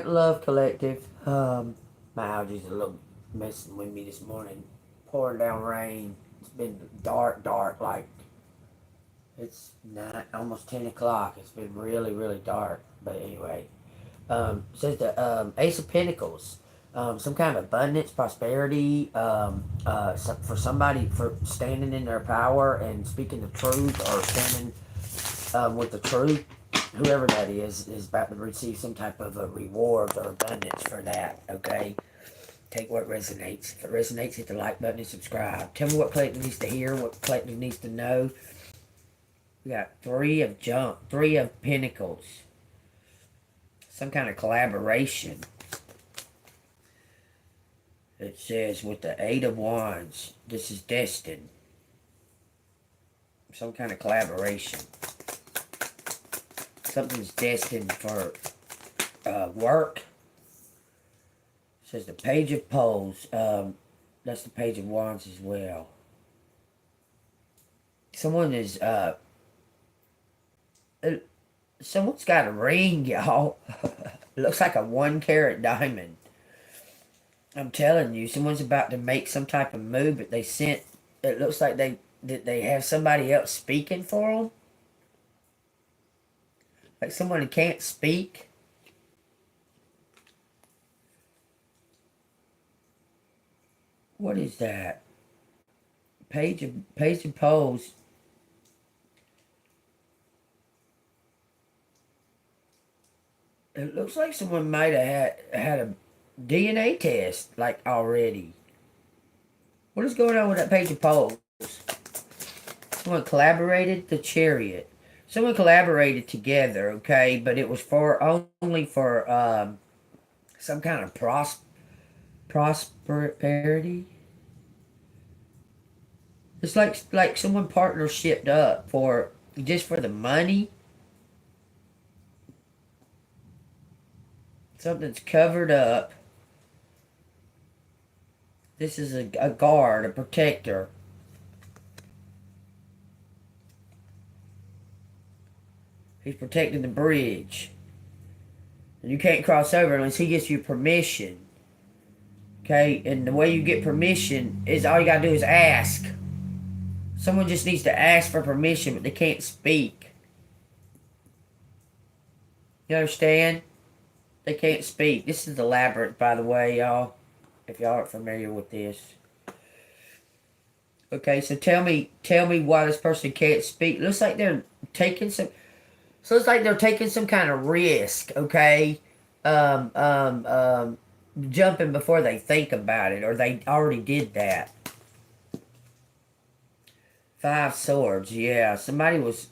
Love Collective. My allergies are a little messing with me this morning. Pouring down rain. It's been dark. Like it's 9, almost 10 o'clock. It's been really, really dark. But anyway, says the Ace of Pentacles. Some kind of abundance, prosperity. For somebody for standing in their power and speaking the truth, or standing with the truth, whoever that is about to receive some type of a reward or abundance for that. Okay, take what resonates. If it resonates, hit the like button and subscribe. Tell me what collective needs to hear, what collective needs to know. We got three of pentacles, some kind of collaboration. It says with the 8 of Wands, this is destined. Some kind of collaboration. Something's destined for work. It says the Page of Poles. That's the Page of Wands as well. Someone is someone's got a ring, y'all. It looks like a 1 carat diamond. I'm telling you, someone's about to make some type of move, but it looks like they have somebody else speaking for them. Like someone who can't speak. What is that? Page of Poles. It looks like someone might have had a DNA test, like, already. What is going on with that Page of Poles? Someone collaborated. The Chariot. Someone collaborated together, okay? But it was only for some kind of prosperity. It's like someone partnershiped up for just for the money. Something's covered up. This is a guard, a protector. He's protecting the bridge. And you can't cross over unless he gets your permission. Okay? And the way you get permission is all you gotta do is ask. Someone just needs to ask for permission, but they can't speak. You understand? They can't speak. This is the labyrinth, by the way, y'all. If y'all aren't familiar with this. Okay, so tell me why this person can't speak. Looks like they're taking some... So it's like they're taking some kind of risk, okay? Jumping before they think about it, or they already did that. 5 Swords, yeah. Somebody was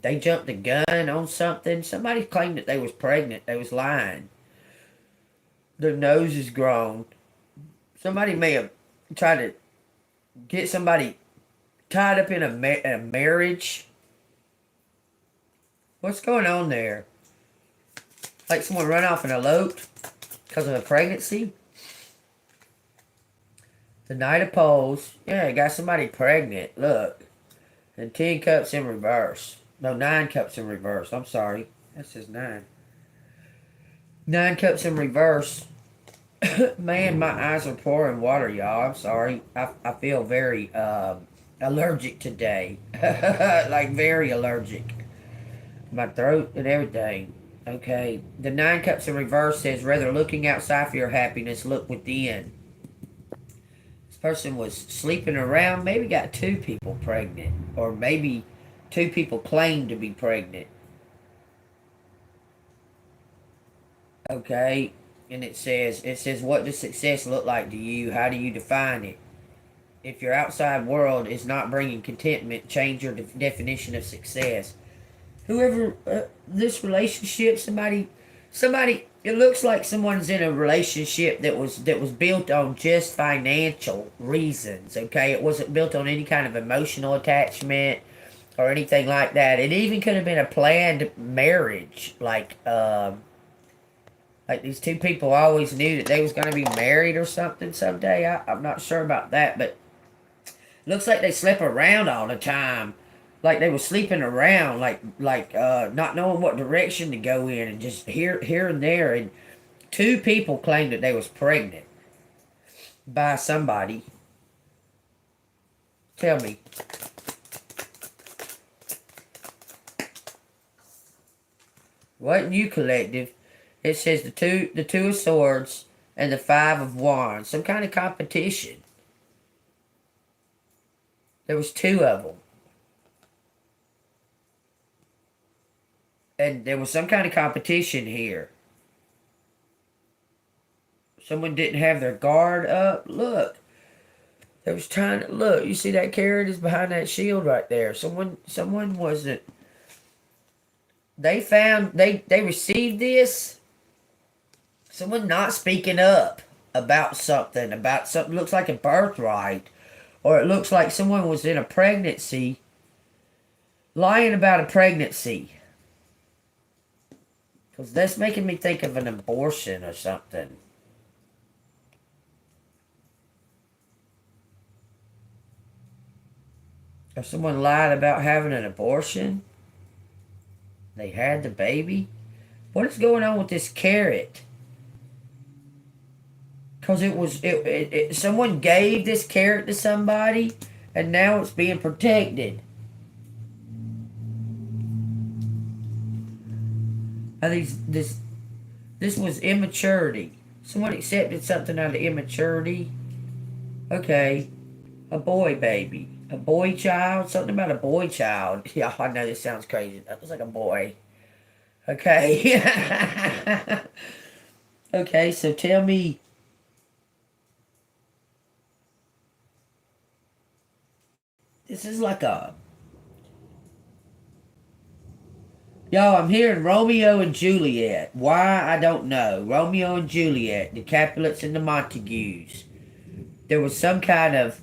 they jumped the gun on something. Somebody claimed that they was pregnant. They was lying. Their nose is grown. Somebody may have tried to get somebody tied up in a marriage. What's going on there? Like someone run off and eloped because of a pregnancy? The Knight of Poles. Yeah, got somebody pregnant. Look. And 10 cups in reverse. No, 9 cups in reverse. I'm sorry. That says 9. 9 cups in reverse. Man, my eyes are pouring water, y'all. I'm sorry. I feel very allergic today. Like very allergic. My throat and everything. Okay. The 9 cups in reverse says, rather looking outside for your happiness, look within. This person was sleeping around, maybe got 2 people pregnant. Or maybe 2 people claim to be pregnant. Okay. And it says, what does success look like to you? How do you define it? If your outside world is not bringing contentment, change your definition of success. Whoever, this relationship, somebody, it looks like someone's in a relationship that was built on just financial reasons, okay? It wasn't built on any kind of emotional attachment or anything like that. It even could have been a planned marriage, like these 2 people always knew that they was going to be married or something someday. I'm not sure about that, but it looks like they slept around all the time. Like they were sleeping around, like not knowing what direction to go in, and just here and there, and 2 people claimed that they was pregnant by somebody. Tell me. Wasn't you, collective? It says the two of swords and the 5 of wands. Some kind of competition. There was 2 of them. And there was some kind of competition here. Someone didn't have their guard up. Look. They was trying to look. You see that carrot is behind that shield right there. Someone wasn't. They received this. Someone not speaking up about something. Looks like a birthright. Or it looks like someone was in a pregnancy. Lying about a pregnancy. Because that's making me think of an abortion or something. Or someone lied about having an abortion. They had the baby. What is going on with this carrot? Because someone gave this carrot to somebody, and now it's being protected. This was immaturity. Someone accepted something out of immaturity. Okay, a boy baby. A boy child? Something about a boy child. Yeah, I know this sounds crazy. That looks like a boy. Okay. Okay, so tell me. This is like a... Y'all, I'm hearing Romeo and Juliet. Why, I don't know. Romeo and Juliet. The Capulets and the Montagues. There was some kind of...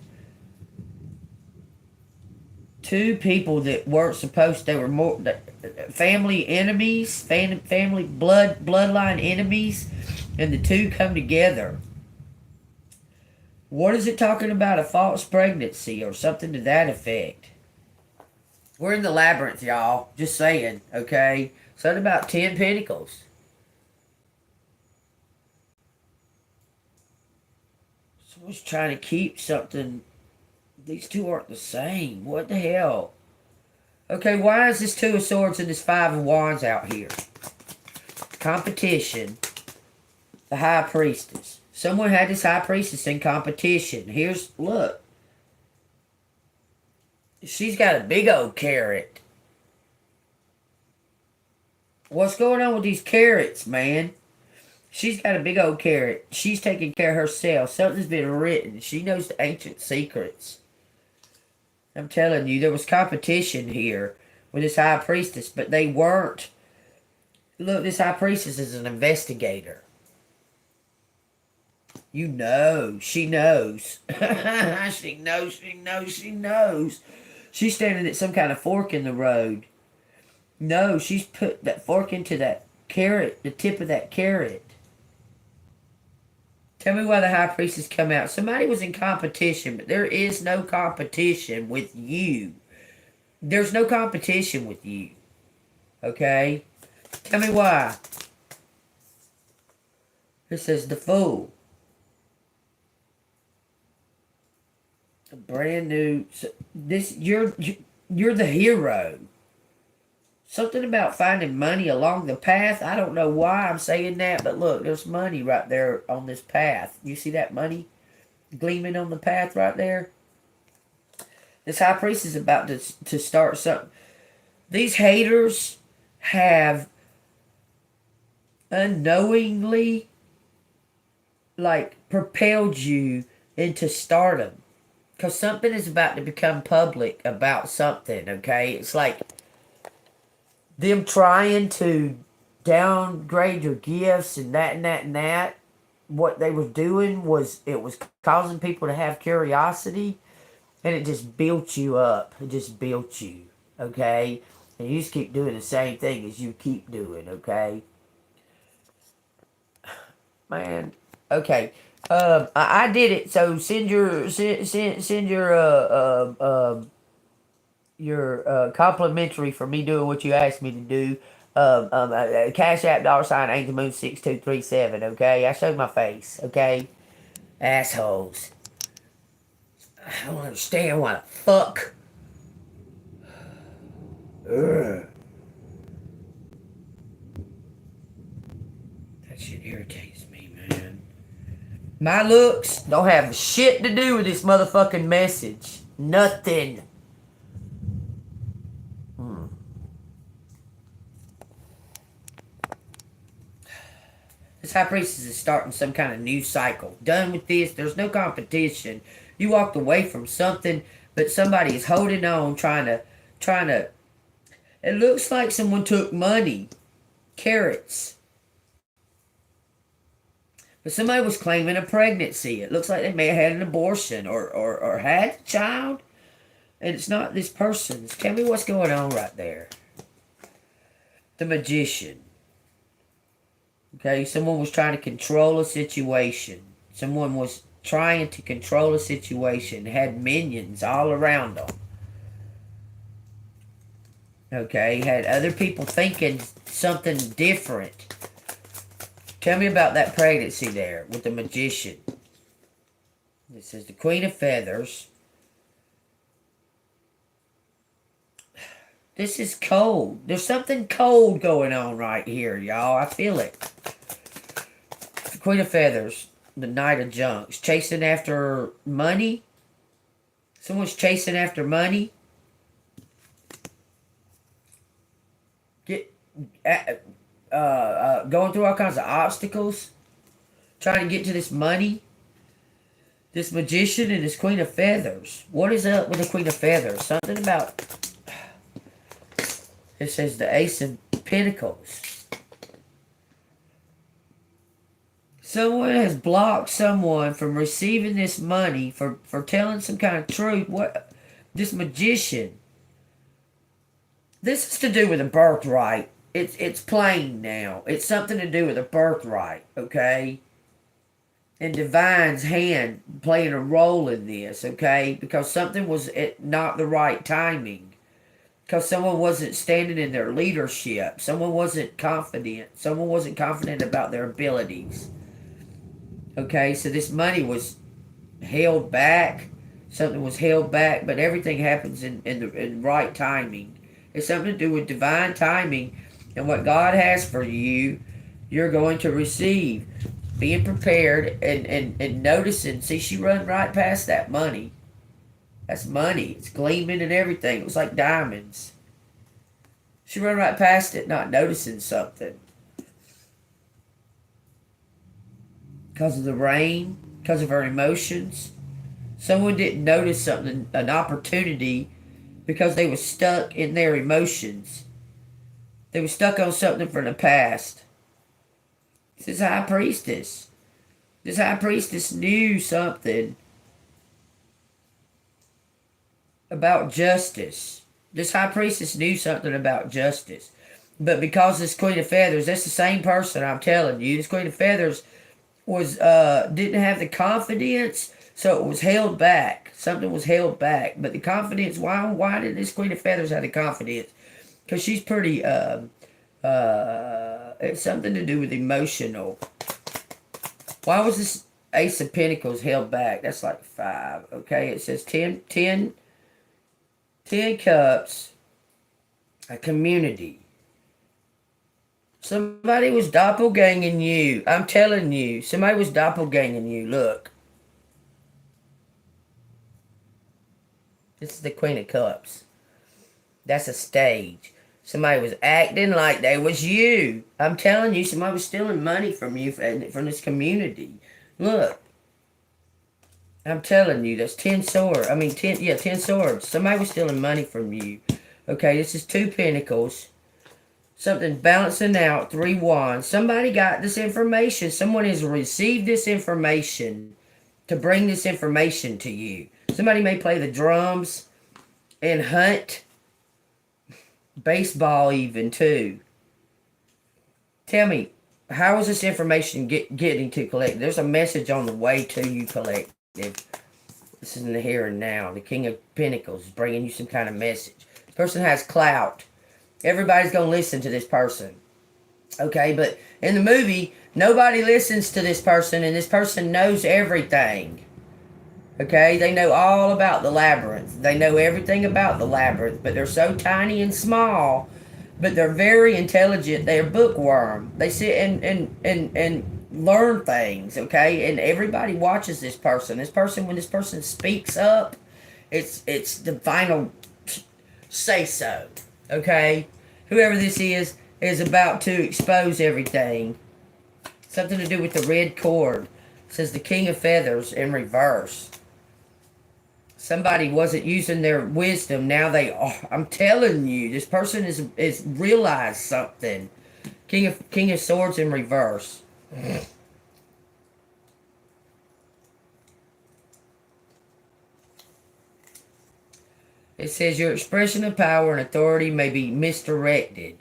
2 people that weren't supposed, they were more family enemies, family bloodline enemies, and the 2 come together. What is it talking about? A false pregnancy or something to that effect? We're in the labyrinth, y'all. Just saying, okay? Something about 10 pentacles. Someone's trying to keep something. These 2 aren't the same. What the hell? Okay, why is this 2 of swords and this 5 of wands out here? Competition. The high priestess. Someone had this high priestess in competition. Here's, look. She's got a big old carrot. What's going on with these carrots, man? She's got a big old carrot. She's taking care of herself. Something's been written. She knows the ancient secrets. I'm telling you, there was competition here with this high priestess, but they weren't. Look, this high priestess is an investigator. You know, she knows. She knows. She's standing at some kind of fork in the road. No, she's put that fork into that carrot, the tip of that carrot. Tell me why the high priestess come out. Somebody was in competition, but there is no competition with you. There's no competition with you. Okay? Tell me why. It says the Fool. A brand new... You're the hero. Something about finding money along the path. I don't know why I'm saying that, but look, there's money right there on this path. You see that money gleaming on the path right there? This high priest is about to start something. These haters have unknowingly, like, propelled you into stardom. Because something is about to become public about something, okay? It's like them trying to downgrade your gifts and that and that and that. What they were doing was, it was causing people to have curiosity, and it just built you up. It just built you, okay? And you just keep doing the same thing as you keep doing, okay? Man, okay. I did it. So send your complimentary for me doing what you asked me to do. Cash App $ Angelmoon 6237. Okay, I showed my face. Okay, assholes. I don't understand why the fuck. Ugh. That shit irritates me, man. My looks don't have shit to do with this motherfucking message. Nothing. This high priestess is starting some kind of new cycle. Done with this. There's no competition. You walked away from something, but somebody is holding on, trying to. It looks like someone took money, carrots. But somebody was claiming a pregnancy. It looks like they may have had an abortion or had a child. And it's not this person's. Tell me what's going on right there. The Magician. Okay, someone was trying to control a situation. Someone was trying to control a situation. Had minions all around them. Okay, had other people thinking something different. Tell me about that pregnancy there with the Magician. This is the Queen of Feathers. This is cold. There's something cold going on right here, y'all. I feel it. The Queen of Feathers. The Knight of Junks. Chasing after money. Someone's chasing after money. Going through all kinds of obstacles. Trying to get to this money. This Magician and this Queen of Feathers. What is up with the Queen of Feathers? Something about... It says the Ace of Pentacles. Someone has blocked someone from receiving this money for telling some kind of truth. What? This Magician. This is to do with a birthright. It's plain now. It's something to do with a birthright, okay? And Divine's hand playing a role in this, okay? Because something was at not the right timing. Because someone wasn't standing in their leadership. Someone wasn't confident. Someone wasn't confident about their abilities. Okay, so this money was held back. Something was held back, but everything happens in the right timing. It's something to do with divine timing. And what God has for you, you're going to receive. Being prepared and noticing. See, she run right past that money. That's money. It's gleaming and everything. It was like diamonds. She ran right past it, not noticing something. Because of the rain, because of her emotions. Someone didn't notice something, an opportunity, because they were stuck in their emotions. They were stuck on something from the past. This high priestess. This high priestess knew something about justice. This high priestess knew something about justice. But because this Queen of Feathers, that's the same person, I'm telling you. This Queen of Feathers was didn't have the confidence, so it was held back. Something was held back. But the confidence, why did this Queen of Feathers have the confidence? Because she's pretty, it's something to do with emotional. Why was this Ace of Pentacles held back? That's like 5, okay? It says 10 cups, a community. Somebody was doppelganging you. I'm telling you. Somebody was doppelganging you. Look. This is the Queen of Cups. That's a stage. Somebody was acting like they was you. I'm telling you, somebody was stealing money from you, from this community. Look. I'm telling you, that's 10 swords. 10 swords. Somebody was stealing money from you. Okay, this is 2 pentacles. Something balancing out, 3 wands. Somebody got this information. Someone has received this information to bring this information to you. Somebody may play the drums and hunt. Baseball even, too. Tell me, how is this information getting to Collective? There's a message on the way to you, Collective. This is in the here and now. The King of Pentacles is bringing you some kind of message. This person has clout. Everybody's going to listen to this person. Okay, but in the movie, nobody listens to this person, and this person knows everything. Okay, they know all about the labyrinth. They know everything about the labyrinth, but they're so tiny and small, but they're very intelligent. They're bookworm. They sit and learn things, okay? And everybody watches this person. This person, when this person speaks up, it's the final say so, okay? Whoever this is about to expose everything. Something to do with the red cord. It says the King of Feathers in reverse. Somebody wasn't using their wisdom. Now they are. I'm telling you, this person is realized something. King of Swords in reverse. It says your expression of power and authority may be misdirected.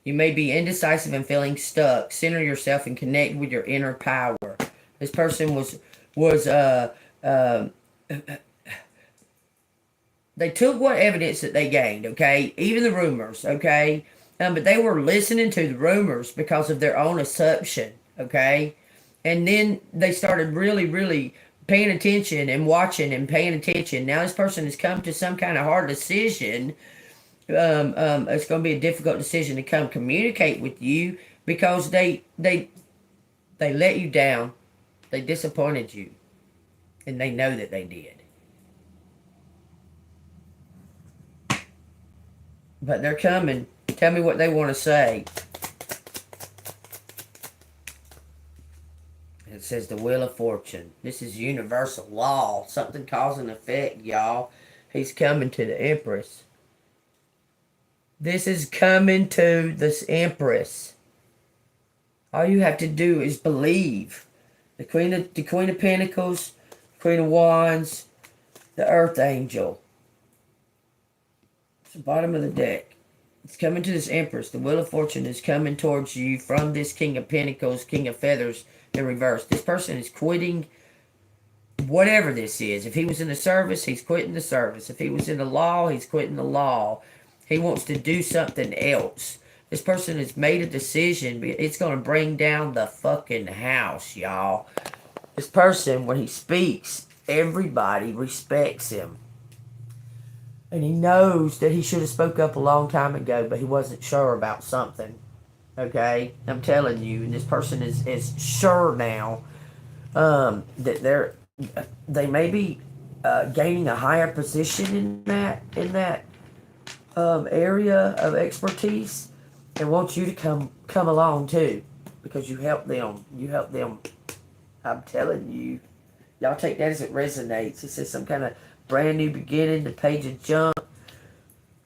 You may be indecisive and feeling stuck. Center yourself and connect with your inner power. This person was they took what evidence that they gained, okay? Even the rumors, okay? But they were listening to the rumors because of their own assumption, okay? And then they started really, really paying attention and watching and paying attention. Now this person has come to some kind of hard decision. It's going to be a difficult decision to come communicate with you because they let you down. They disappointed you. And they know that they did. But they're coming. Tell me what they want to say. It says the Wheel of Fortune. This is universal law. Something cause and effect, y'all. He's coming to the Empress. This is coming to this Empress. All you have to do is believe. The Queen of Pentacles, Queen of Wands, the Earth Angel. The bottom of the deck. It's coming to this Empress. The Wheel of Fortune is coming towards you from this King of Pentacles, King of Feathers in reverse. This person is quitting whatever this is. If he was in the service, he's quitting the service. If he was in the law, he's quitting the law. He wants to do something else. This person has made a decision. It's going to bring down the fucking house, y'all. This person, when he speaks, everybody respects him. And he knows that he should have spoke up a long time ago, but he wasn't sure about something. Okay? I'm telling you, and this person is sure now that they may be gaining a higher position in that area of expertise, and wants you to come along too, because you help them. You help them. I'm telling you. Y'all take that as it resonates. It says some kind of brand new beginning, the page of junk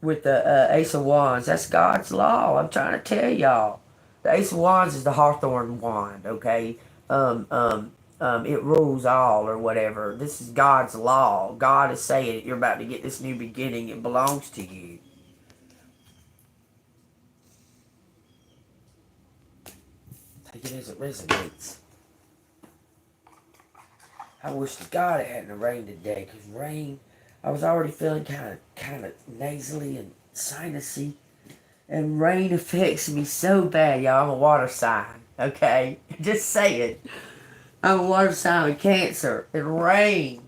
with the Ace of Wands. That's God's law. I'm trying to tell y'all. The Ace of Wands is the Hawthorne wand, okay? It rules all or whatever. This is God's law. God is saying you're about to get this new beginning. It belongs to you. Take it as it resonates. I wish to God it hadn't rained today, because rain, I was already feeling kind of nasally and sinusy, and rain affects me so bad, y'all. I'm a water sign, okay? Just say it. I'm a water sign with Cancer, and rain,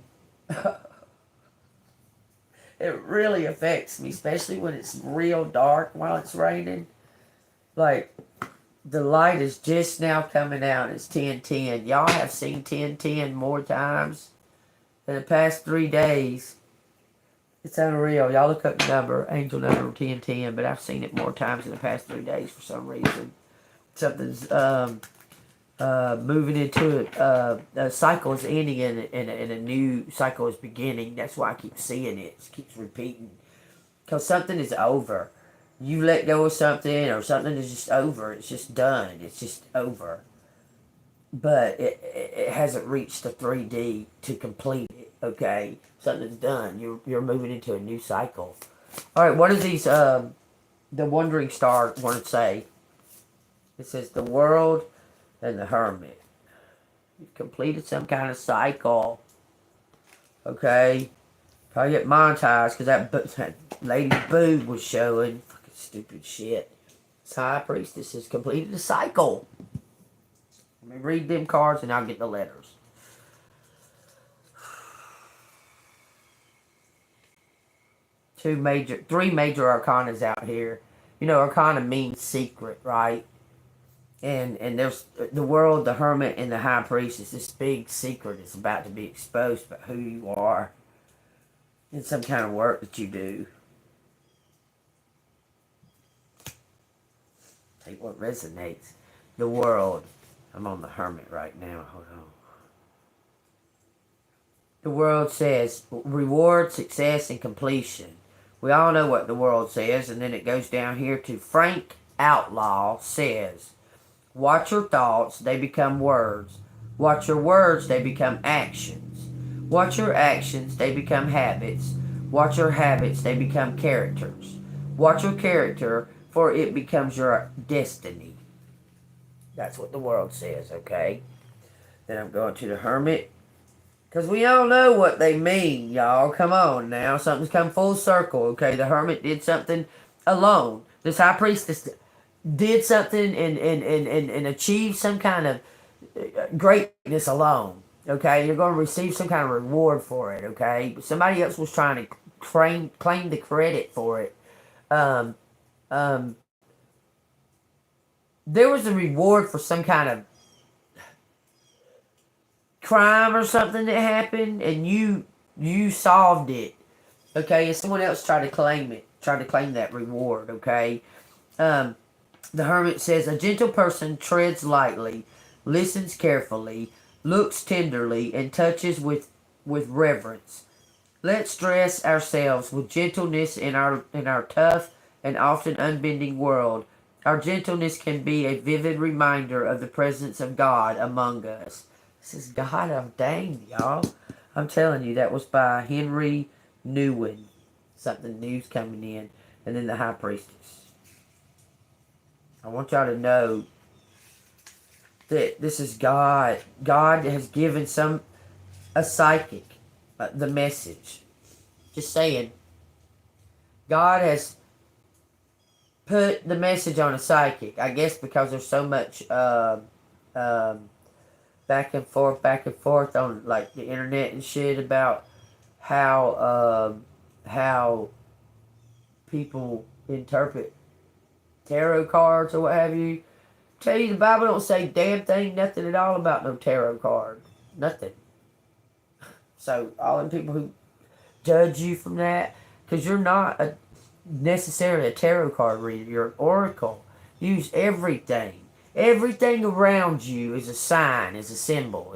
it really affects me, especially when it's real dark while it's raining. Like, the light is just now coming out. It's 10:10. Y'all have seen 10:10 more times in the past 3 days. It's unreal. Y'all look up the number, angel number 10:10, but I've seen it more times in the past 3 days for some reason. Something's moving into it. A cycle is ending and a new cycle is beginning. That's why I keep seeing it. It keeps repeating. Because something is over. You let go of something, or something is just over. It's just done. It's just over. But it hasn't reached the 3D to complete it. Okay, something's done. You're moving into a new cycle. All right, what does these the Wandering Star want to say? It says the World and the Hermit. You've completed some kind of cycle. Okay, probably get monetized because that lady's boob was showing. Stupid shit. This High Priestess has completed a cycle. Let me read them cards and I'll get the letters. Three major arcanas out here. You know, arcana means secret, right? And there's the World, the Hermit, and the High Priestess. This big secret is about to be exposed about who you are and some kind of work that you do. Take what resonates. The World. I'm on the Hermit right now. Hold on. The World says reward, success, and completion. We all know what the World says, and then it goes down here to Frank Outlaw says, watch your thoughts, they become words. Watch your words, they become actions. Watch your actions, they become habits. Watch your habits, they become characters. Watch your character, for it becomes your destiny. That's what the World says, okay? Then I'm going to the Hermit. Because we all know what they mean, y'all. Come on now. Something's come full circle, okay? The Hermit did something alone. This High Priestess did something and achieved some kind of greatness alone, okay? You're going to receive some kind of reward for it, okay? But somebody else was trying to claim the credit for it. There was a reward for some kind of crime or something that happened, and you solved it, okay? And someone else tried to claim it, tried to claim that reward, okay? The Hermit says, a gentle person treads lightly, listens carefully, looks tenderly, and touches with reverence. Let's dress ourselves with gentleness in our tough and often unbending world. Our gentleness can be a vivid reminder of the presence of God among us. This is God ordained, y'all. I'm telling you, that was by Henry Newen. Something new's coming in. And then the High Priestess. I want y'all to know that this is God. God has given a psychic the message. Just saying. God has put the message on a psychic. I guess because there's so much back and forth on like the internet and shit about how people interpret tarot cards or what have you. Tell you, the Bible don't say damn thing, nothing at all about no tarot card. Nothing. So all the people who judge you from that, because you're not necessarily a tarot card reader, you're an oracle. Use everything. Everything around you is a sign, is a symbol,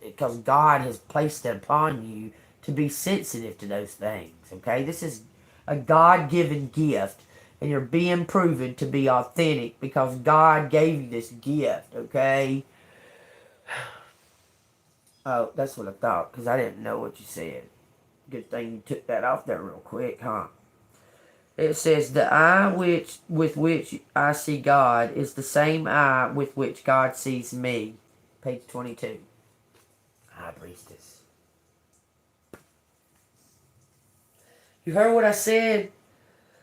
because God has placed it upon you to be sensitive to those things, okay? This is a God-given gift, and you're being proven to be authentic because God gave you this gift, okay? Oh, that's what I thought, because I didn't know what you said. Good thing you took that off there real quick, huh? It says, the eye with which I see God is the same eye with which God sees me. Page 22. High Priestess. You heard what I said?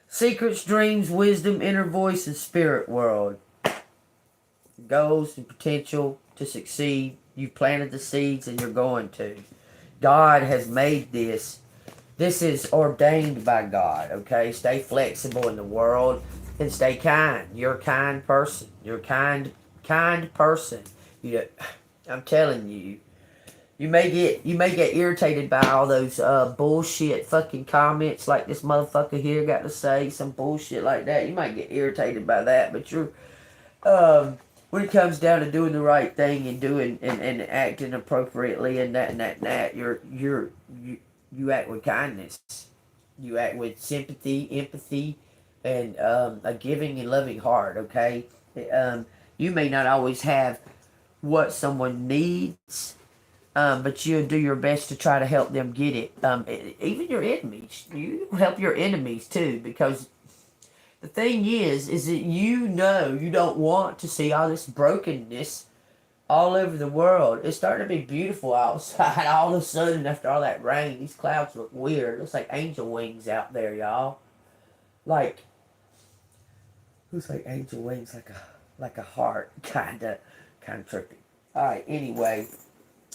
Secrets, dreams, wisdom, inner voice, and spirit world. Goals and potential to succeed. You planted the seeds and you're going to. God has made this. This is ordained by God, okay? Stay flexible in the world and stay kind. You're a kind person. You're a kind person. I'm telling you. You may get irritated by all those bullshit fucking comments like this motherfucker here got to say, some bullshit like that. You might get irritated by that, but you're when it comes down to doing the right thing and doing and acting appropriately and that, you act with kindness. You act with sympathy, empathy, and a giving and loving heart, okay? You may not always have what someone needs, but you do your best to try to help them get it. Even your enemies. You help your enemies too, because the thing is that you know you don't want to see all this brokenness all over the world. It's starting to be beautiful outside. All of a sudden, after all that rain, these clouds look weird. It looks like angel wings out there, y'all. Like, Looks like angel wings, like a heart, kind of trippy. All right. Anyway,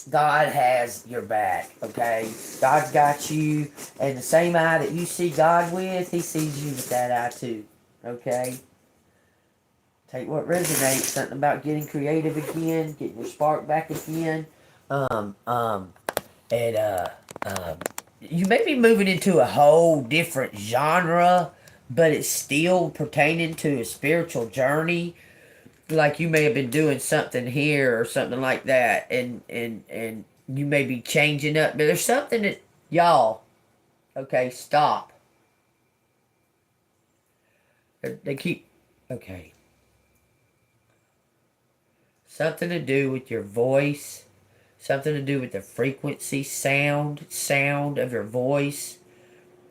God has your back. Okay, God's got you, and the same eye that you see God with, He sees you with that eye too. Okay. Take what resonates. Something about getting creative again, getting your spark back again. Um, um, and you may be moving into a whole different genre, but it's still pertaining to a spiritual journey. Like you may have been doing something here or something like that, and you may be changing up. But there's something that y'all, okay, stop. They keep, okay, something to do with your voice, something to do with the frequency, sound of your voice.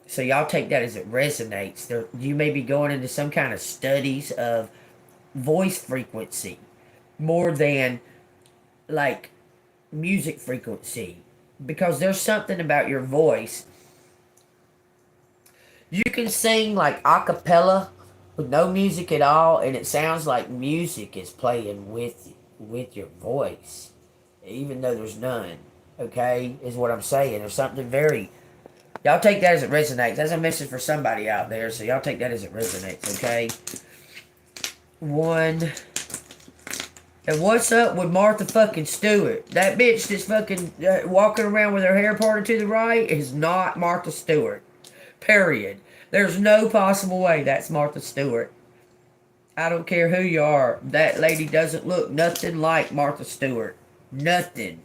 So y'all take that as it resonates. There, you may be going into some kind of studies of voice frequency more than like music frequency, because there's something about your voice. You can sing like a cappella with no music at all, and it sounds like music is playing with your voice, even though there's none. Okay, is what I'm saying. There's something very. Y'all take that as it resonates. That's a message for somebody out there, so y'all take that as it resonates. Okay. One. And what's up with Martha fucking Stewart? That bitch that's fucking walking around with her hair parted to the right is not Martha Stewart. Period. There's no possible way that's Martha Stewart. I don't care who you are. That lady doesn't look nothing like Martha Stewart. Nothing.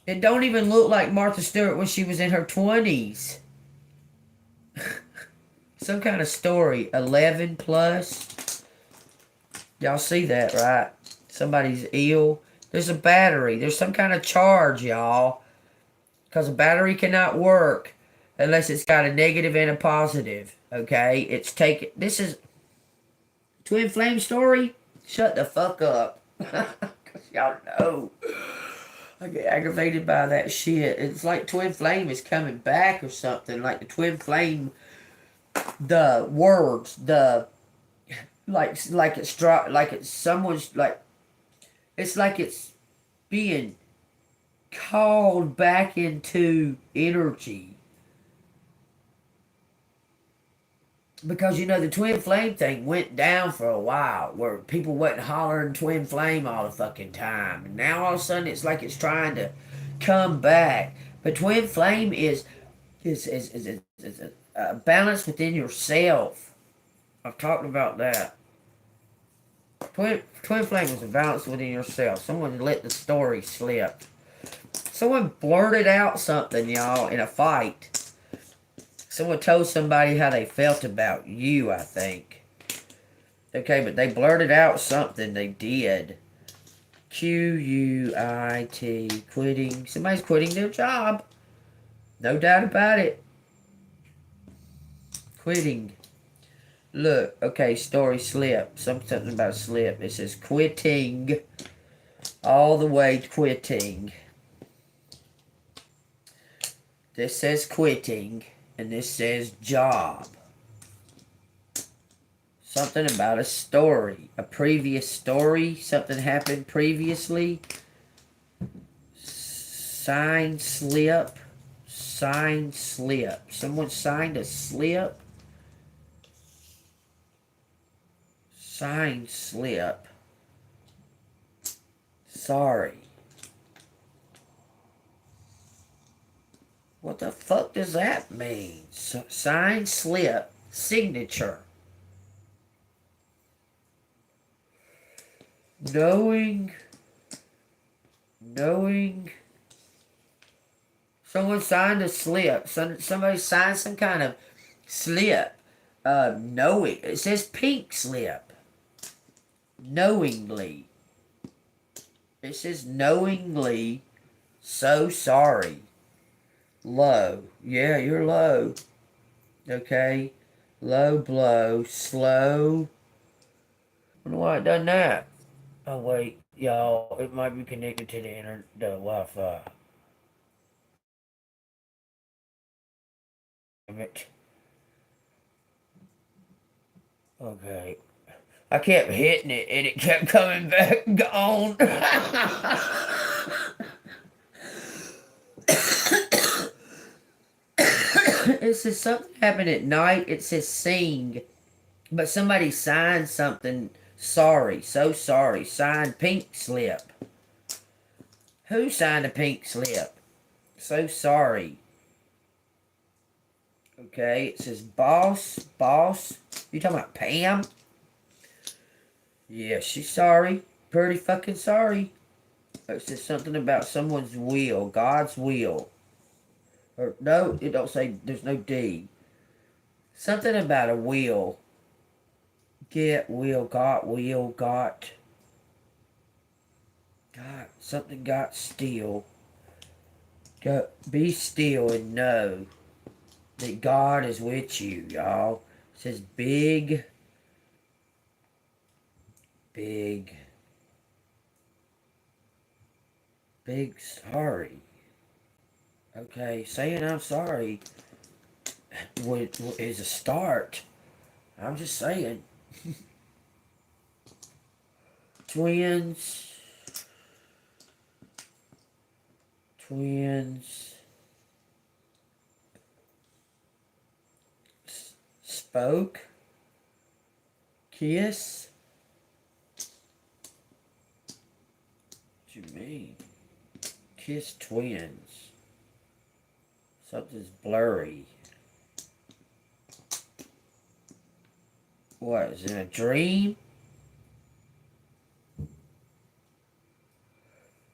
It don't even look like Martha Stewart when she was in her 20s. Some kind of story. 11 plus. Y'all see that, right? Somebody's ill. There's a battery. There's some kind of charge, y'all. Because a battery cannot work unless it's got a negative and a positive. Okay? It's taken. This is twin flame story? Shut the fuck up. Because y'all know. I get aggravated by that shit. It's like twin flame is coming back or something. Like the twin flame, the words, the like it's like it's someone's like it's like it's being called back into energy. Because you know the twin flame thing went down for a while where people wasn't hollering twin flame all the fucking time. And now all of a sudden it's like it's trying to come back. But twin flame is a balance within yourself. I've talked about that. Twin flame is a balance within yourself. Someone let the story slip. Someone blurted out something, y'all, in a fight. Someone told somebody how they felt about you, I think. Okay, but they blurted out something they did. Quit, quitting. Somebody's quitting their job. No doubt about it. Quitting. Look, okay, story slip. Something about slip. It says quitting. All the way quitting. This says quitting. And this says job. Something about a story. A previous story. Something happened previously. Signed slip. Signed slip. Someone signed a slip. Signed slip. Sorry. What the fuck does that mean? Signed slip. Signature. Knowing. Someone signed a slip. Somebody signed some kind of slip. Knowing. It says pink slip. Knowingly. It says knowingly. So sorry. Low. Yeah, you're low. Okay. Low blow. Slow. I wonder why it done that. Oh, wait. Y'all, it might be connected to the Wi-Fi. Damn it. Okay. I kept hitting it and it kept coming back on. It says something happened at night. It says sing. But somebody signed something. Sorry. So sorry. Signed pink slip. Who signed a pink slip? So sorry. Okay. It says boss. Boss. You talking about Pam? Yeah, she's sorry. Pretty fucking sorry. It says something about someone's will. God's will. Or no, it don't say, there's no D. Something about a will. Get, will, got, got. God, something got still. Go, be still and know that God is with you, y'all. It says big, big, big sorry. Okay, saying I'm sorry is a start. I'm just saying. Twins. Spoke. Kiss. What you mean? Kiss twins. Something's blurry. What, is it a dream?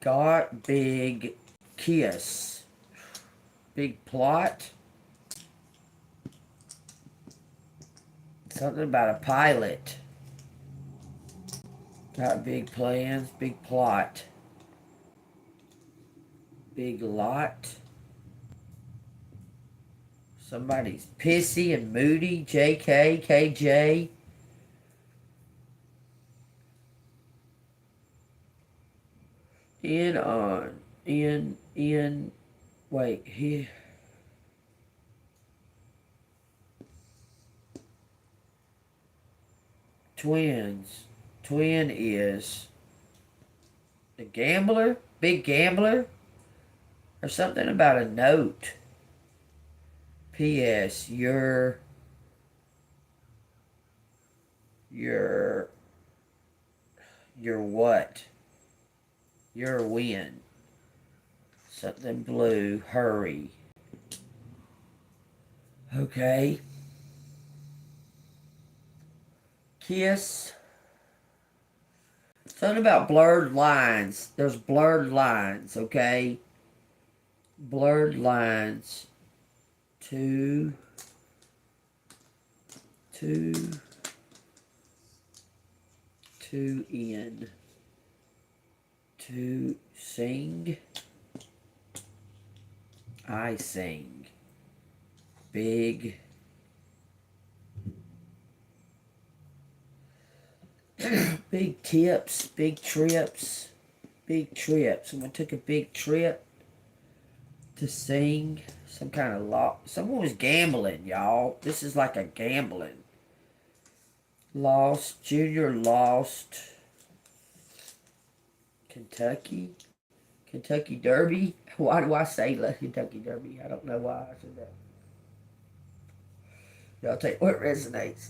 Got big kiss. Big plot. Something about a pilot. Got big plans, big plot. Big lot. Somebody's pissy and moody. JK, KJ. Wait, here. Twins. Twin is the gambler? Big gambler? Or something about a note. P.S. Your what? Your win. Something blue. Hurry. Okay. Kiss. Something about blurred lines. There's blurred lines, okay? Blurred lines. Two in. To sing. I sing. Big. Big tips, big trips, big trips. Someone took a big trip to sing some kind of law. Someone was gambling, y'all. This is like a gambling. Lost, Junior lost. Kentucky Derby. Why do I say Kentucky Derby? I don't know why I said that. Y'all take what resonates.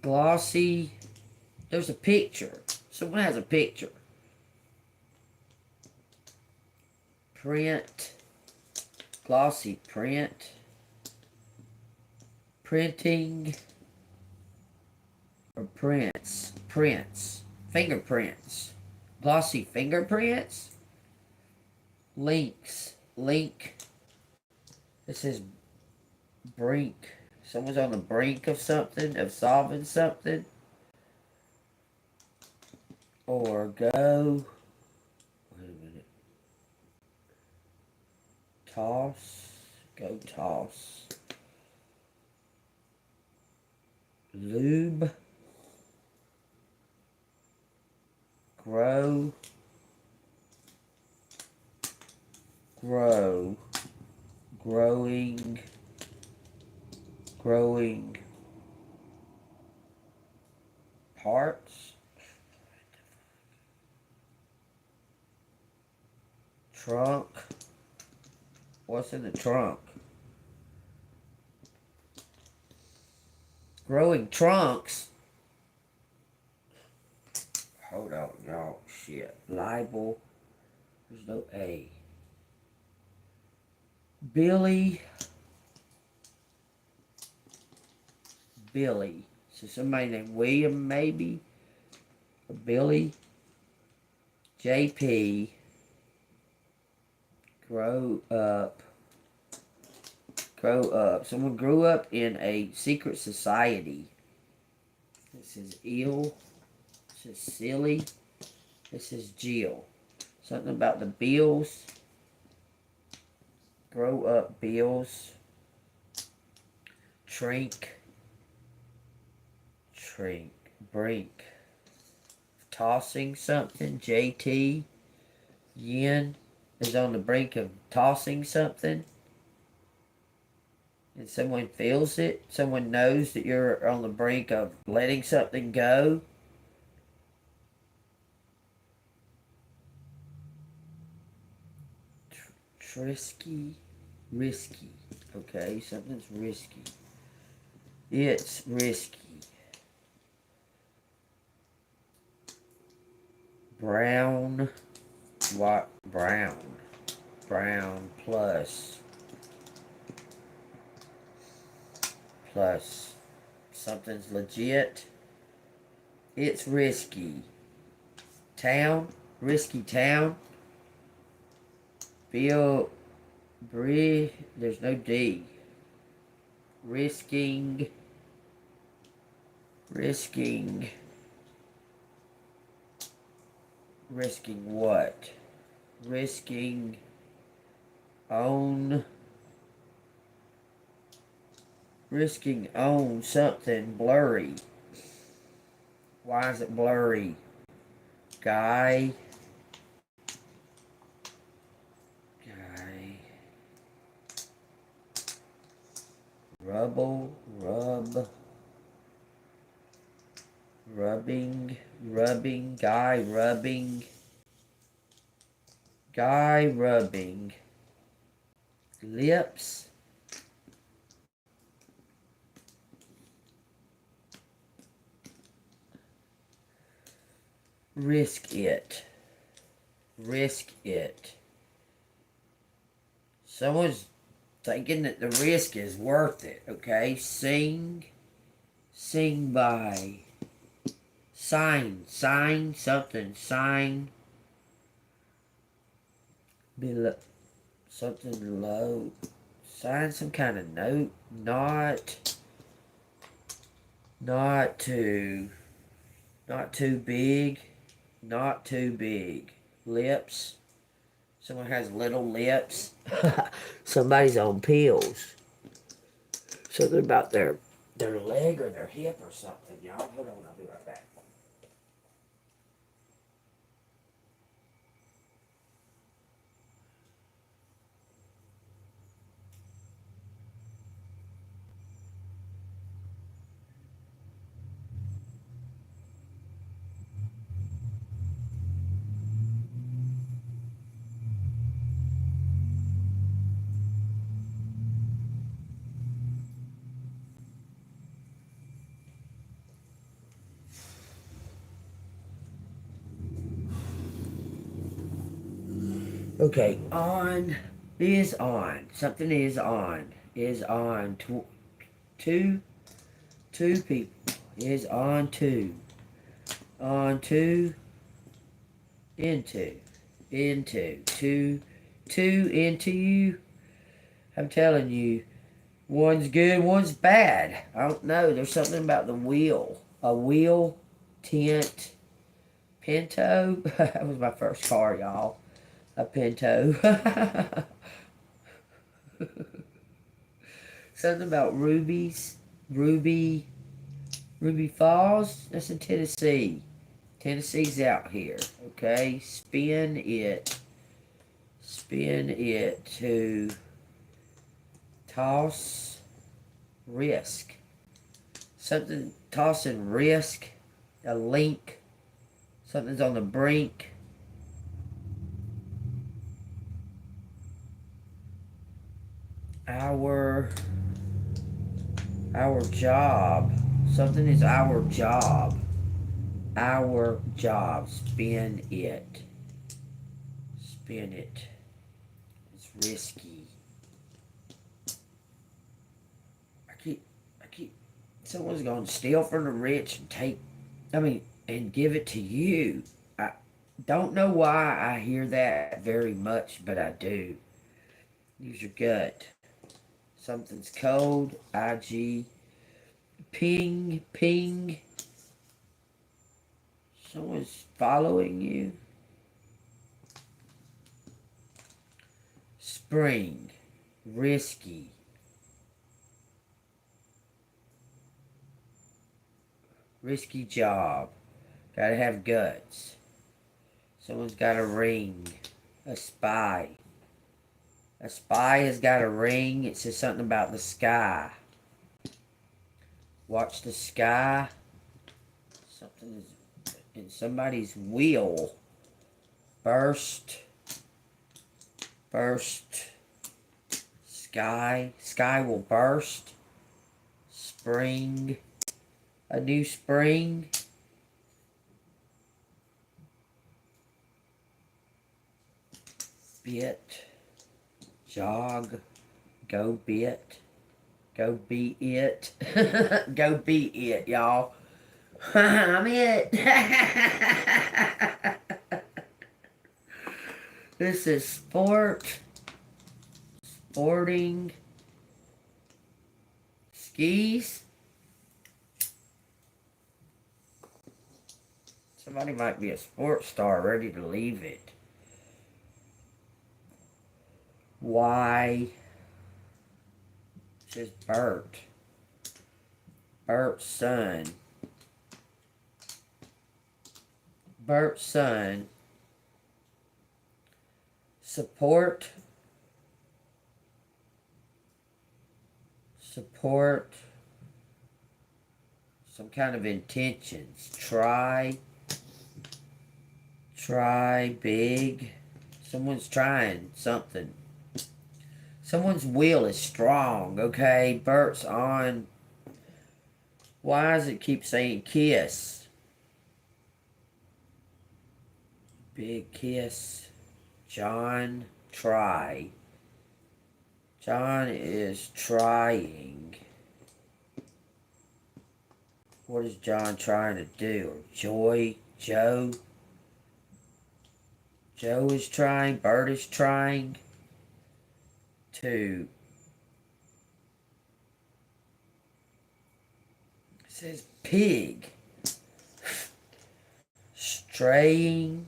Glossy. There's a picture. Someone has a picture. Print. Glossy print. Printing. Or prints. Prints. Fingerprints. Glossy fingerprints. Links. Link. It says brink. Someone's on the brink of something, of solving something. Or go. Wait a minute. Toss. Go toss. Lube. Grow. Grow. Growing. Hearts. Trunk. What's in the trunk? Growing trunks. Hold on, y'all. Shit. Libel. There's no A. Billy. Billy. So somebody named William, maybe? Or Billy. JP. Grow up. Grow up. Someone grew up in a secret society. This is ill. This is silly. This is Jill. Something about the bills. Grow up bills. Trink. Trink. Brink. Tossing something. JT. Yin is on the brink of tossing something. And someone feels it. Someone knows that you're on the brink of letting something go. Risky. Okay, something's risky. It's risky. Brown. What? Brown. Brown plus. Plus. Something's legit. It's risky. Town. Risky town. Bill. There's no D. Risking. Risking what? Risking own something blurry. Why is it blurry? Guy. Rubble, rubbing, guy rubbing, lips, risk it, someone's thinking that the risk is worth it, okay? Sing by. Sign, something, sign. Something low. Sign some kind of note. Not too big. Not too big. Lips. Someone has little lips. Somebody's on pills. Something about their leg or their hip or something, y'all. Hold on, I'll be right back. Okay, on is on. Something is on. Is on. Two people. Is on two. On two. Into. Two into you. I'm telling you. One's good, one's bad. I don't know. There's something about the wheel. A wheel. Tint. Pinto. That was my first car, y'all. A Pinto. Something about rubies. Ruby Falls. That's in Tennessee. Tennessee's out here. Okay. Spin it to toss. Risk. Something tossing risk. a link. Something's on the brink. Our job. Something is our job. Our job. Spin it. Spin it. It's risky. I keep. Someone's going to steal from the rich and and give it to you. I don't know why I hear that very much, but I do. Use your gut. Something's cold. IG. Ping. Ping. Someone's following you. Spring. Risky. Risky job. Gotta have guts. Someone's got a ring. A spy. A spy has got a ring. It says something about the sky. Watch the sky. Something is in somebody's wheel. Burst. Burst. Sky. Sky will burst. Spring. A new spring. Bit. Jog. Go bit. Go be it. Go be it, y'all. I'm it. This is sport. Sporting. Skis. Somebody might be a sports star ready to leave it. Why? It says Bert. Bert's son. Bert's son. Support. Support. Some kind of intentions. Try. Try big. Someone's trying something. Someone's will is strong, okay? Bert's on. Why does it keep saying kiss? Big kiss. John, try. John is trying. What is John trying to do? Joy, Joe. Joe is trying. Bert is trying to. It says pig. Straying.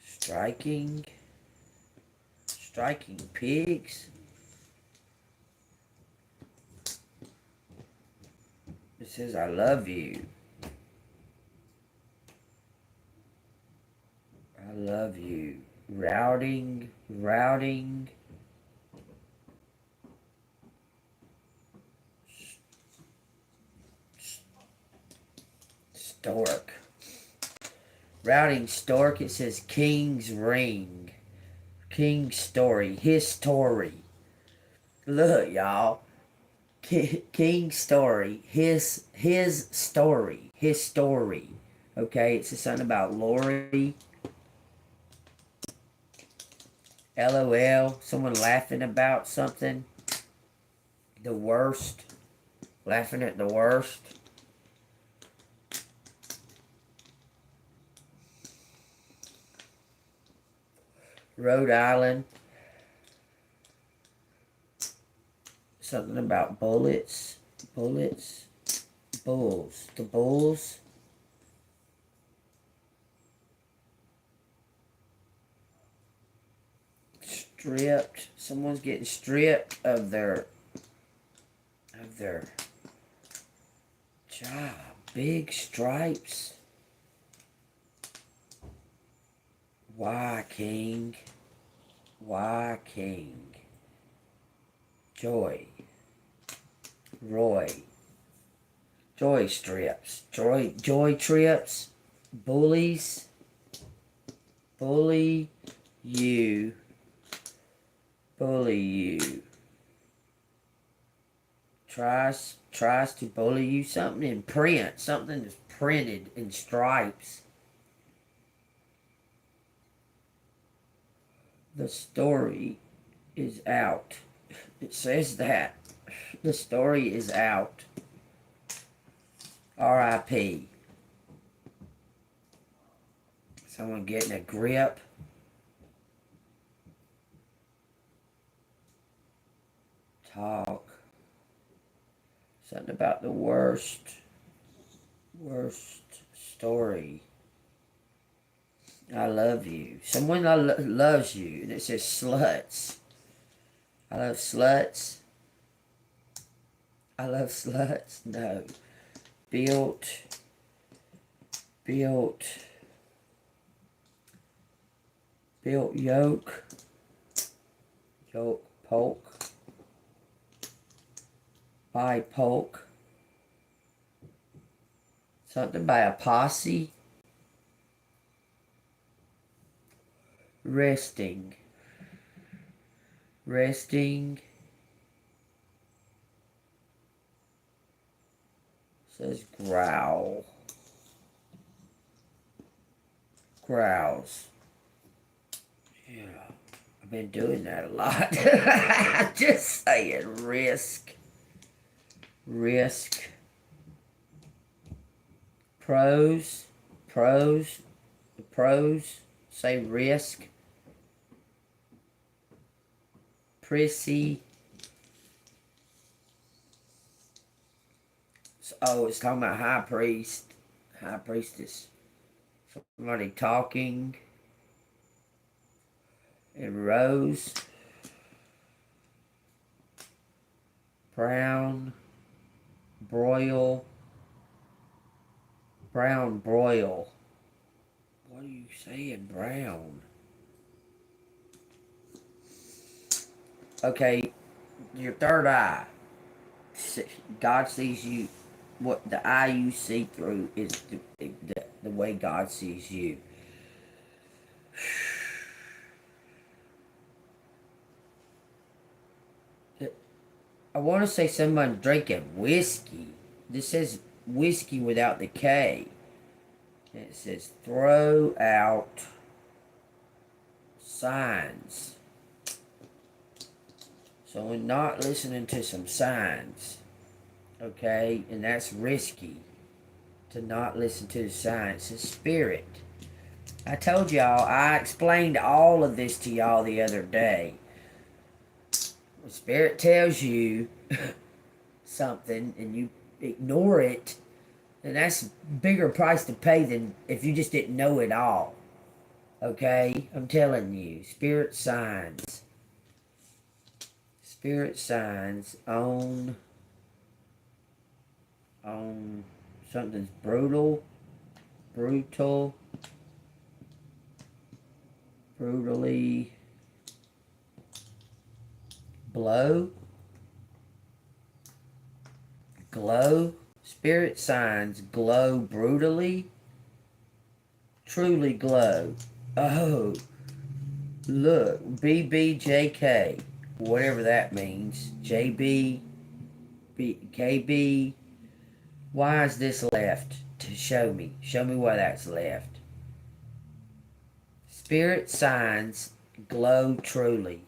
Striking. Striking pigs. It says I love you. I love you. Routing. Routing. Stork. Routing stork. It says King's ring. King's story. His story. Look, y'all. King's story. His story. His story. Okay, it says something about Lori. LOL. Someone laughing about something. The worst. Laughing at the worst. Rhode Island. Something about bullets. Bullets. Bulls. The bulls. Stripped. Someone's getting stripped of their job. Big stripes. Why, King? Why, King? Joy. Roy. Joy strips. Joy trips. Bullies. Bully you. Bully you. Tries to bully you. Something in print. Something that's printed in stripes. The story is out. It says that. The story is out. R.I.P. Someone getting a grip. Talk. Something about the worst story. I love you. Someone loves you. And it says sluts. I love sluts. I love sluts. No. Built yoke. Poke. By poke. Something by a posse. Resting. Says growl. Growls. Yeah. I've been doing that a lot. Just saying risk. Pros. Say risk. Prissy. Oh, it's talking about high priestess. Somebody talking. And rose. Brown broil. What are you saying, brown? Okay, your third eye. God sees you. What the eye you see through is the way God sees you. I want to say someone drinking whiskey. This says whiskey without the K. And it says throw out signs. So we're not listening to some signs. Okay? And that's risky. To not listen to the signs. It's spirit. I told y'all, I explained all of this to y'all the other day. When spirit tells you something and you ignore it, then that's a bigger price to pay than if you just didn't know it all. Okay? I'm telling you. Spirit signs on something's brutally glow. Spirit signs glow brutally, truly glow. Oh, look, BBJK, whatever that means. JB, KB. Why is this left? To show me why that's left. Spirit signs glow truly.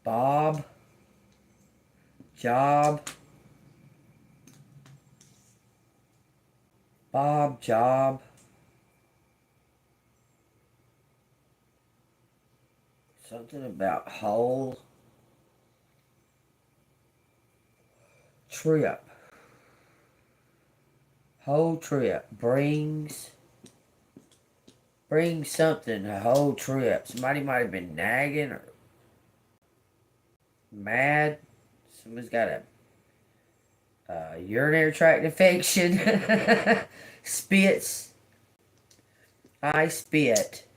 Bob, job, something about whole, trip, whole trip, brings something, a whole trip. Somebody might have been nagging or mad. Someone's got a urinary tract infection. Spits. I spit.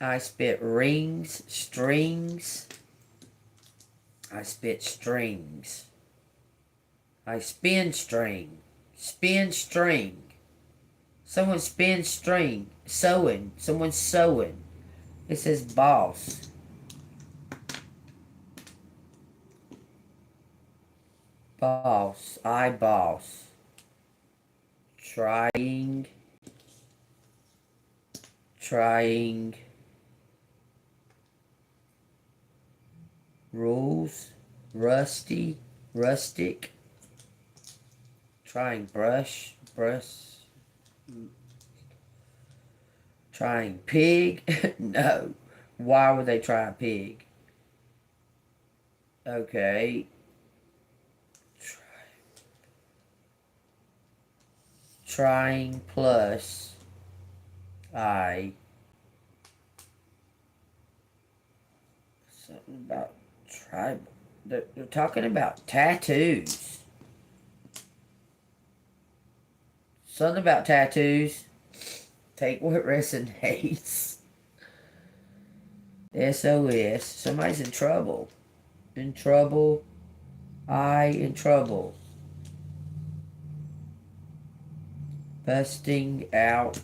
I spit rings, strings. I spit strings. I spin string. Spin string. Someone spins string. Sewing. Someone's sewing. It says boss. Boss. I boss. Trying. Trying. Rules. Rusty. Rustic. Trying brush. Brush. Trying pig? No. Why would they try a pig? Okay. Trying plus I. Something about tribal. They're talking about tattoos. Something about tattoos. Take what resonates. SOS. Somebody's in trouble. In trouble. I in trouble. Busting out.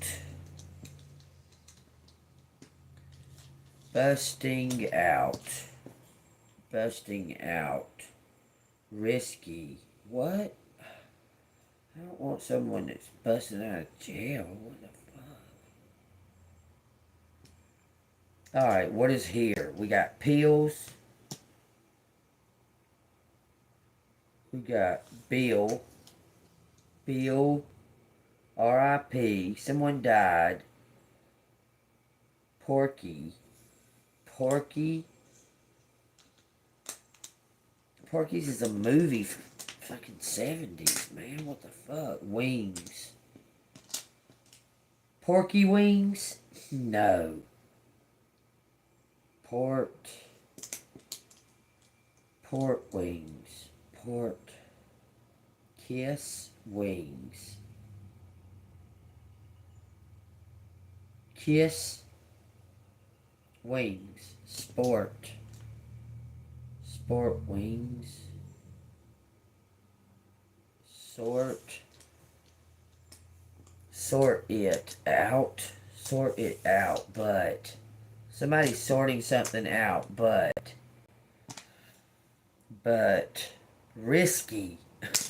Busting out. Busting out. Risky. What? I don't want someone that's busting out of jail. What the fuck? Alright, what is here? We got pills. We got Bill. Bill. R.I.P. Someone died. Porky. Porky. Porky's is a movie from fucking 70s, man. What the fuck? Wings. Porky wings? No. Port wings. Port. Kiss wings. Kiss wings. Sport. Sport wings. Sort. Sort it out. Sort it out, but somebody's sorting something out, but risky.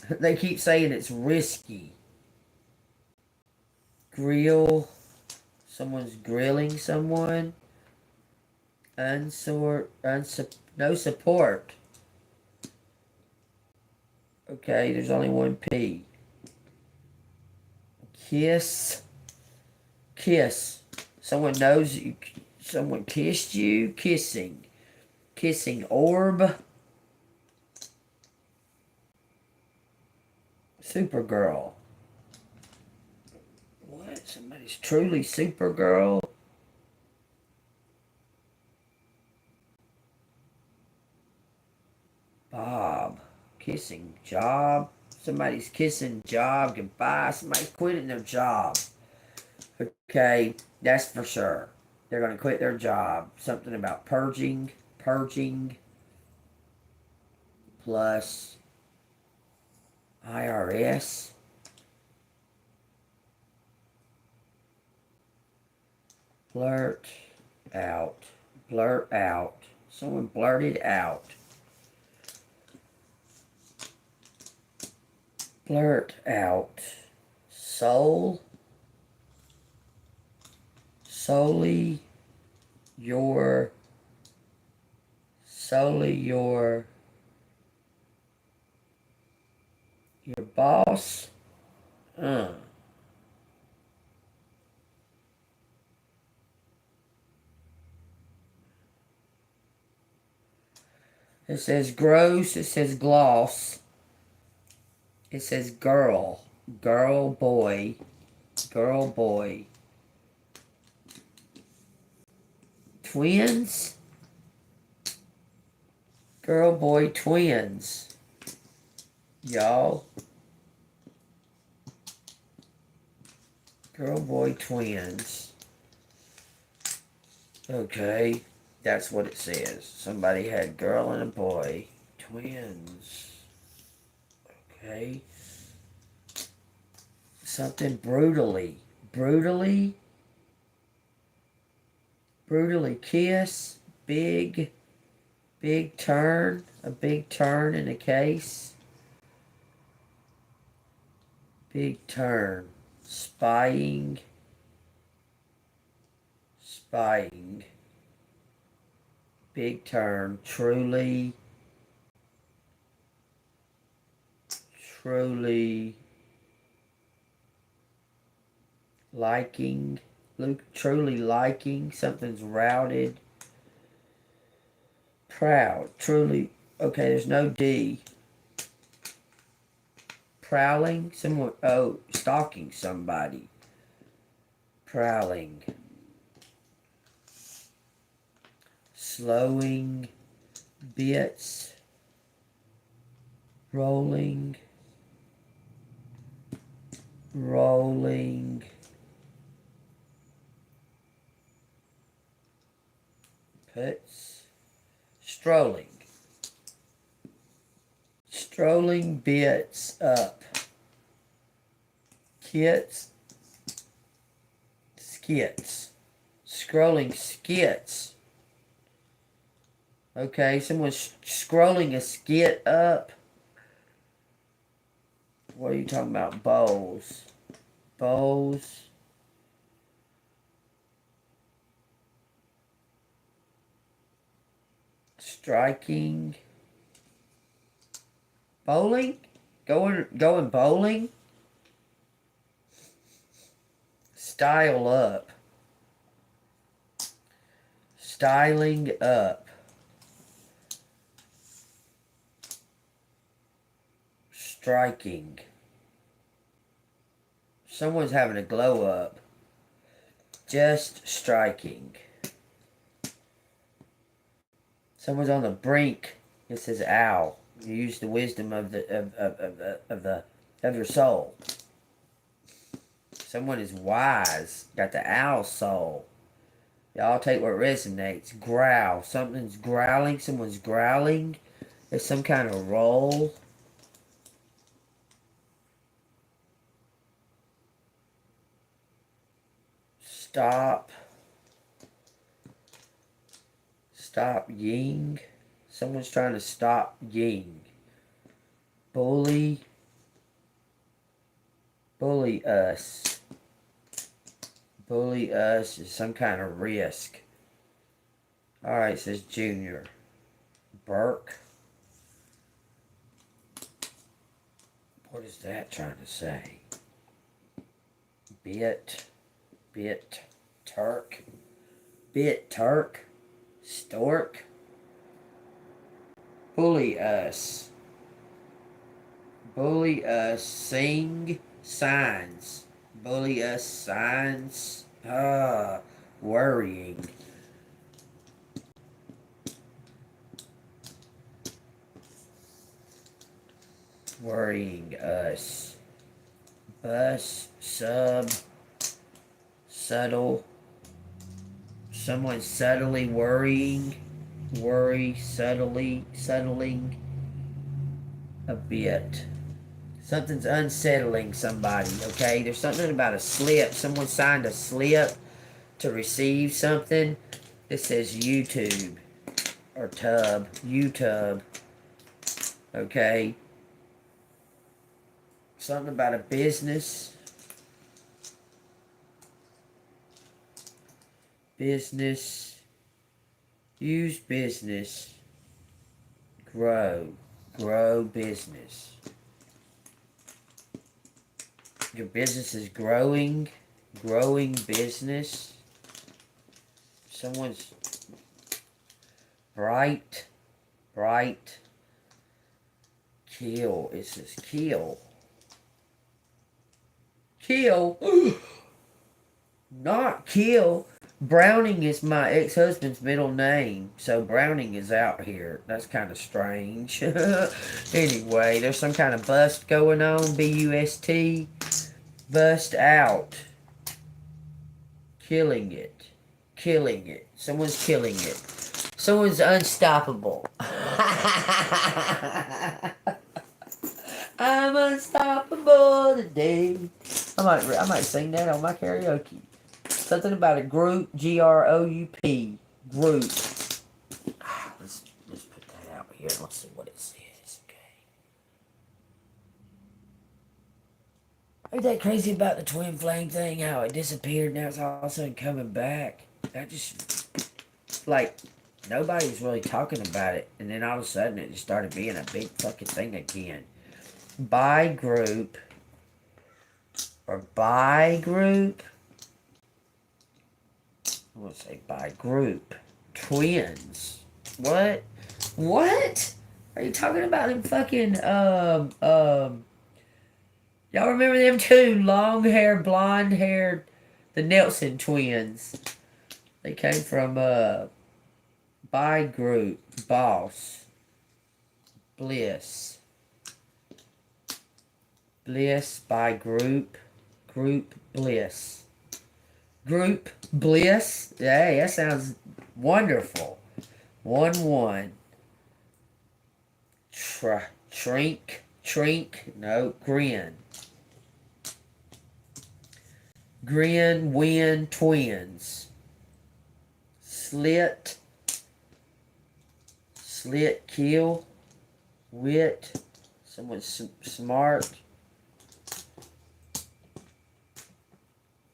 They keep saying it's risky. Grill. Someone's grilling someone. No support. Okay, there's only one P. Kiss. Kiss. Someone knows you. Someone kissed you. Kissing. Kissing orb. Supergirl. What? Somebody's truly Supergirl? Bob. Kissing job. Somebody's kissing job goodbye. Somebody's quitting their job. Okay, that's for sure. They're going to quit their job. Something about purging. Purging. Plus IRS. Blurt out. Blurt out. Someone blurted out. Blurt out. Soul. Solely your boss. It says gross. It says gloss. It says girl. Girl, boy. Girl, boy. Twins? Girl, boy, twins. Y'all. Girl, boy, twins. Okay, that's what it says. Somebody had a girl and a boy. Twins. Okay. Something brutally. Brutally kiss. Big turn. A big turn in a case. Big turn. Spying. Big turn. Truly liking. Truly liking. Something's routed. Proud. Truly. Okay, there's no D. Prowling. Someone. Oh, stalking somebody. Prowling. Slowing. Bits. Rolling. Puts. Strolling bits up. Skits. Scrolling skits. Okay, someone's scrolling a skit up. What are you talking about? Bowls. Striking. Bowling? Going bowling? Style up. Styling up. Striking. Someone's having a glow up. Just striking. Someone's on the brink. It says owl. You use the wisdom of your soul. Someone is wise. Got the owl soul. Y'all take what resonates. Growl. Something's growling. Someone's growling. There's some kind of roll. Stop ying. Someone's trying to stop ying. Bully us. Bully us is some kind of risk. Alright, it says Junior. Burke. What is that trying to say? Bit Turk. Stork. Bully us. Sing signs. Bully us signs. Worrying. Worrying us. Bus, sub, subtle. Someone subtly worrying. Settling a bit. Something's unsettling somebody, okay? There's something about a slip. Someone signed a slip to receive something. This says YouTube or YouTube. Okay? Something about a business. Use business. Grow business. Your business is growing business. Someone's bright, kill. It says kill. Not kill. Browning is my ex-husband's middle name, so Browning is out here. That's kind of strange. Anyway, there's some kind of bust going on. B-U-S-T. Bust out. Killing it. killing it. Someone's killing it. Someone's unstoppable. I'm unstoppable today. I might sing that on my karaoke. Something about a group, Group. Group. Let's put that out here. Let's see what it says. Okay. Ain't that crazy about the twin flame thing? How it disappeared, now it's all of a sudden coming back. That just, like, nobody's really talking about it, and then all of a sudden it just started being a big fucking thing again. By group, or by group. I want to say by group. Twins. What? What? Are you talking about them fucking, y'all remember them two? Long hair, blonde haired, the Nelson twins. They came from, by group, boss, bliss. Bliss by group, group bliss. Group bliss. Hey, that sounds wonderful. 1-1. Trink, no, grin. Grin, win, twins. Slit, kill. Wit, someone smart.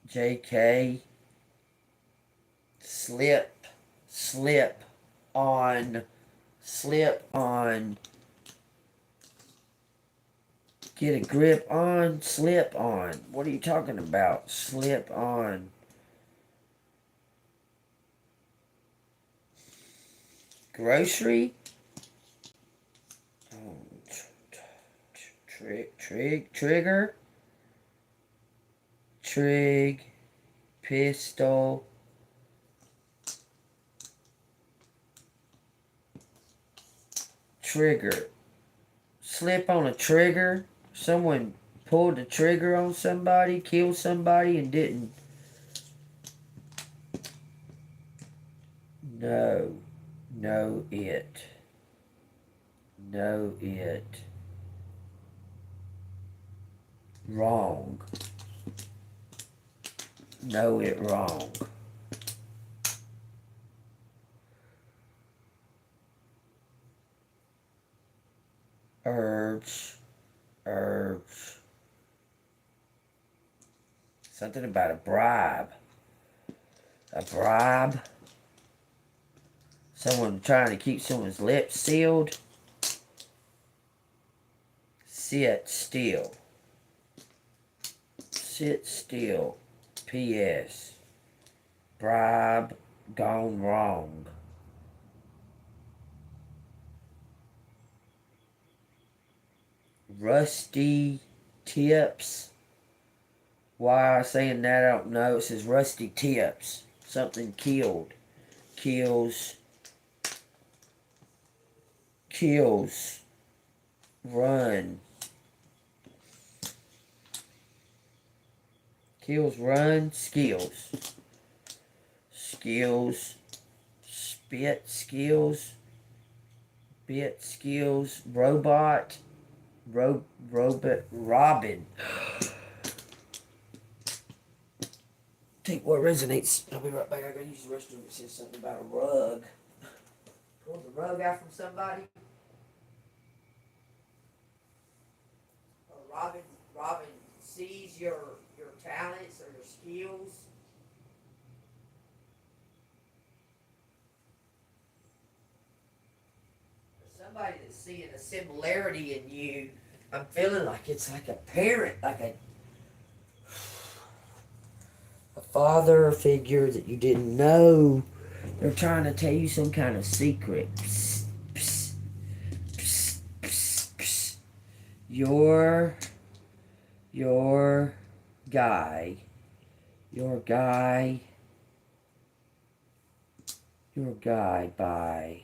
JK, slip on, get a grip on, slip on. What are you talking about? Slip on. Grocery? Trigger? Trig, pistol, trigger. Slip on a trigger. Someone pulled the trigger on somebody, killed somebody, and didn't. No, it. Wrong. Know it wrong. Urge. Something about a bribe. A bribe. Someone trying to keep someone's lips sealed. Sit still. P.S. Bribe gone wrong. Rusty tips. Why I'm saying that, I don't know. It says rusty tips. Something killed. Kills. Run. Kills, run, skills. Spit skills. Bit skills. Robot. Robin. Take what resonates. I'll be right back. I gotta use the restroom. It says something about a rug. Pull the rug out from somebody. Robin sees your talents or your skills. For somebody that's seeing a similarity in you, I'm feeling like it's like a parent, like a father figure that you didn't know. They're trying to tell you some kind of secret. Psst, psst, psst, psst, psst. Your guy by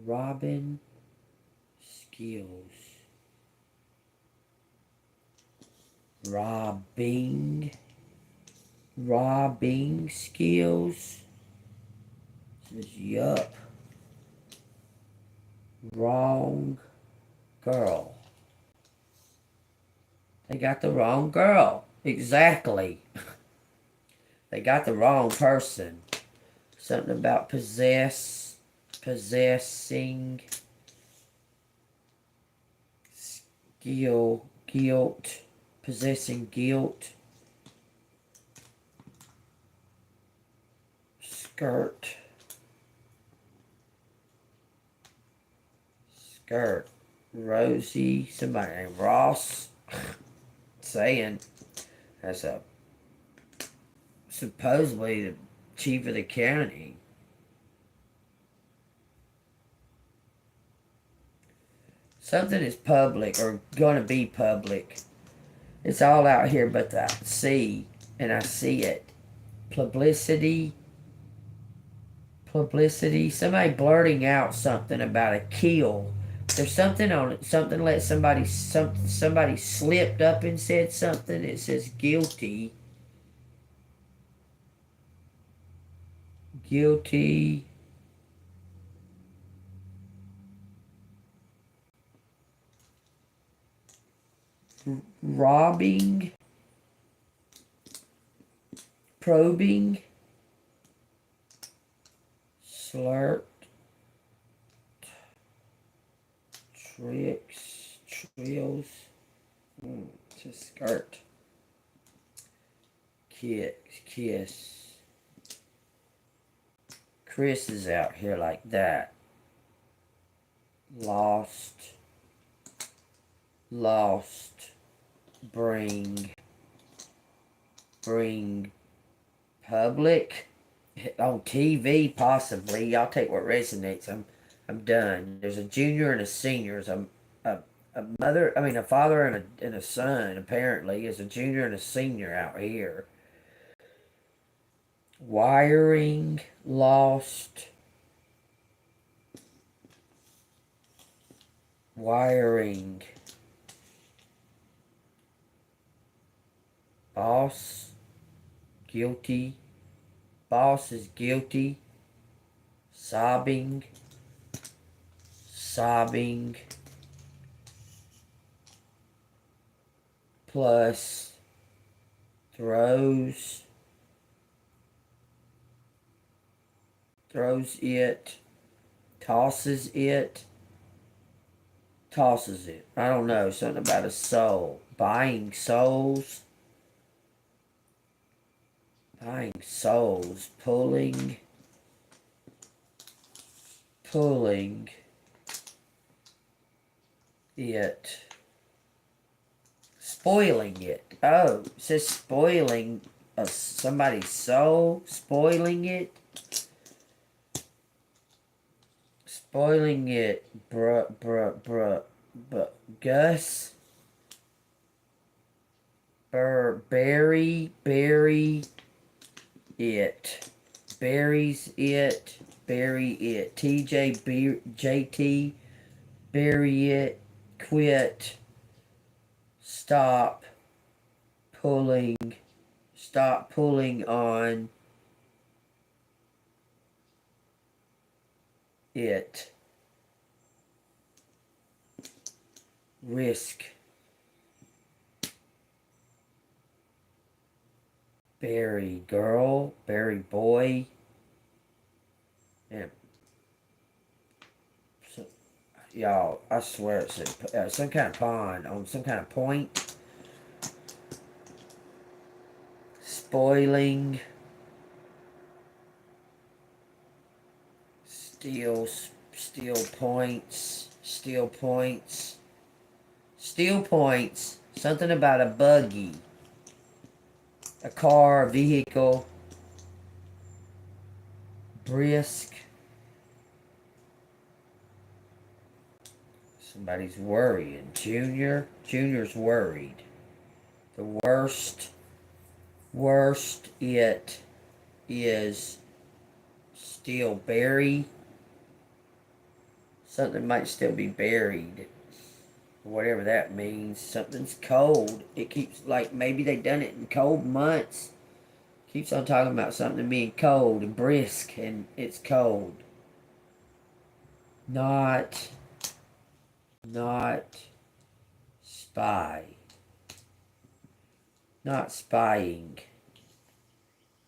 Robin Skills. Robbing Robbing skills. Says yup. Wrong girl. They got the wrong girl. Exactly. They got the wrong person. Something about possessing, guilt, possessing guilt, skirt, Rosie, somebody named Ross, saying that's supposedly the chief of the county. Something is public or going to be public. It's all out here but the sea, and I see it. Publicity. Somebody blurting out something about a kill. There's something on it. Something let somebody slipped up and said something. It says guilty. Guilty. Robbing. Probing. Slurt. Trills. It's a skirt. Kiss. Chris is out here like that. Lost. Bring public. On TV, possibly. Y'all take what resonates. I'm done. There's a junior and a senior. There's a father and a son, apparently. There's a junior and a senior out here. Wiring, lost. Wiring. Boss, guilty. Boss is guilty. Sobbing. Plus throws it. Tosses it. I don't know. Something about a soul. Buying souls. Pulling it. Spoiling it. Oh, it says spoiling somebody's soul. Spoiling it. Gus. Bury it. Buries it. Bury it. JT. Bury it. Quit. Stop pulling on it. Risk. Bury girl, bury boy. And so, y'all, I swear it's some kind of pond on some kind of point. Spoiling. Steal points. Something about a buggy. A car, a vehicle. Brisk. Somebody's worrying. Junior's worried. The worst it is still buried. Something might still be buried. Whatever that means. Something's cold. It keeps, like, maybe they done it in cold months. Keeps on talking about something being cold and brisk, and it's cold. Not spy. Not spying.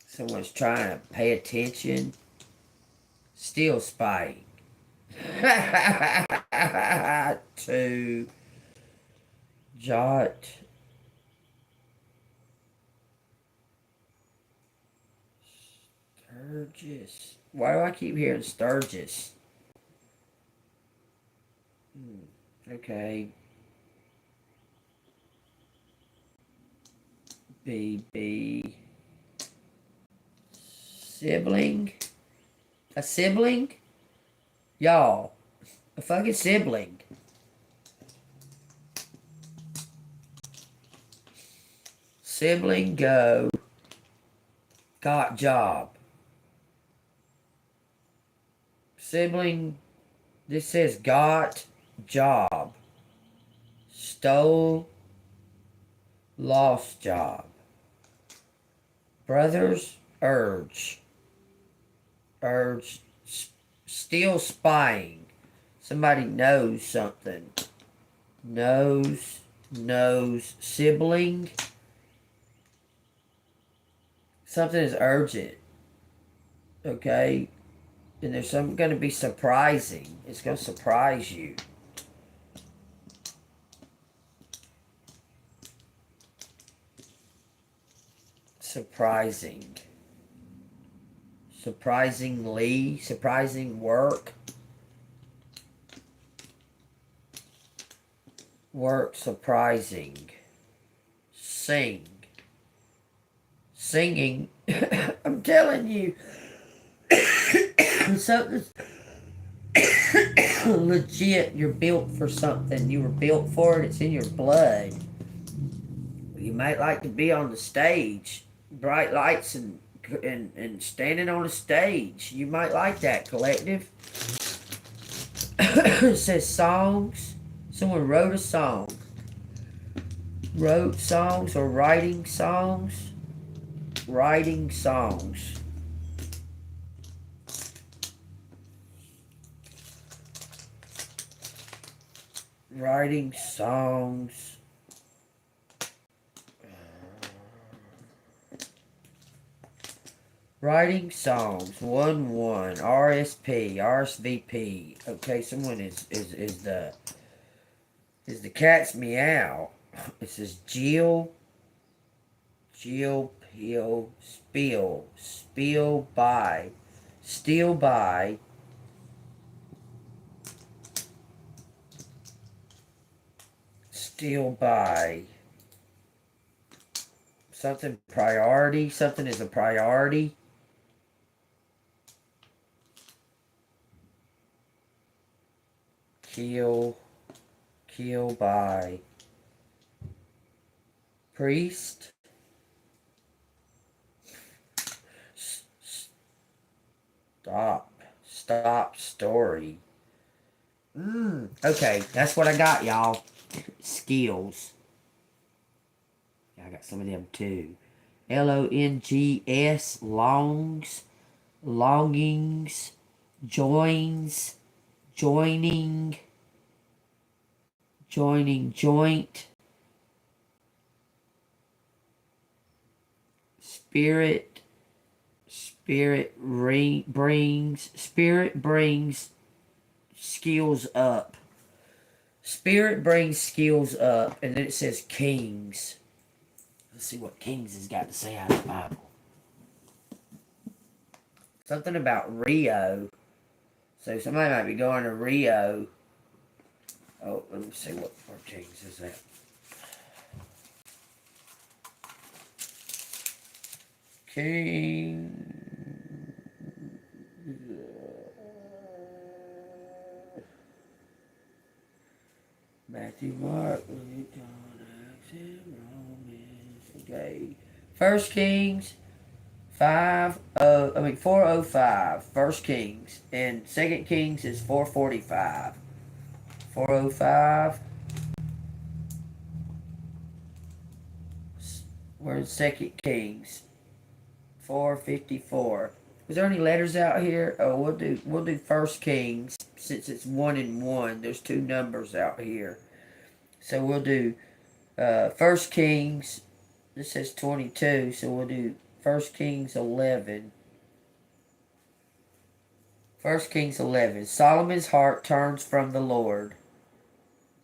Someone's trying to pay attention. Still spying. To jot. Sturgis. Why do I keep hearing Sturgis? Okay. Baby. Sibling? A sibling? Y'all. A fucking sibling. Sibling go. Got job. Sibling. This says got job. Stole. Lost job. Brothers urge. Urge. Still spying. Somebody knows something. Knows. Sibling. Something is urgent. Okay? And there's something going to be surprising. It's going to surprise you. Surprising. Surprisingly. Surprising work. Work surprising. Sing. Singing. I'm telling you. Something's legit. You're built for something. You were built for it. It's in your blood. You might like to be on the stage. Bright lights and standing on a stage. You might like that, collective. It says songs. Someone wrote a song. Wrote songs or writing songs. Writing songs. Writing songs. Writing songs. 1-1. RSVP. Okay, someone is the cat's meow. It says Jill, peel, spill by, steal by, steal by. Something priority. Something is a priority. Kill by. Priest. Stop story. Okay, that's what I got, y'all. Skills. I got some of them too. LONGS, longs, longings, joins, joining, joint, spirit brings skills up. Spirit brings skills up, and then it says kings. Let's see what Kings has got to say out of the Bible. Something about Rio. So somebody might be going to Rio. Oh, let me see what Kings is that. King. Matthew, Mark, Luke, John, Acts, Romans. Okay. 1 Kings 405. 1 Kings. And 2 Kings is 445. 405. Where's 2 Kings? 454. Is there any letters out here? Oh, we'll do First Kings since it's 1 and 1. There's two numbers out here, so we'll do First Kings. This says 22, so we'll do First Kings 11. First Kings 11. Solomon's heart turns from the Lord.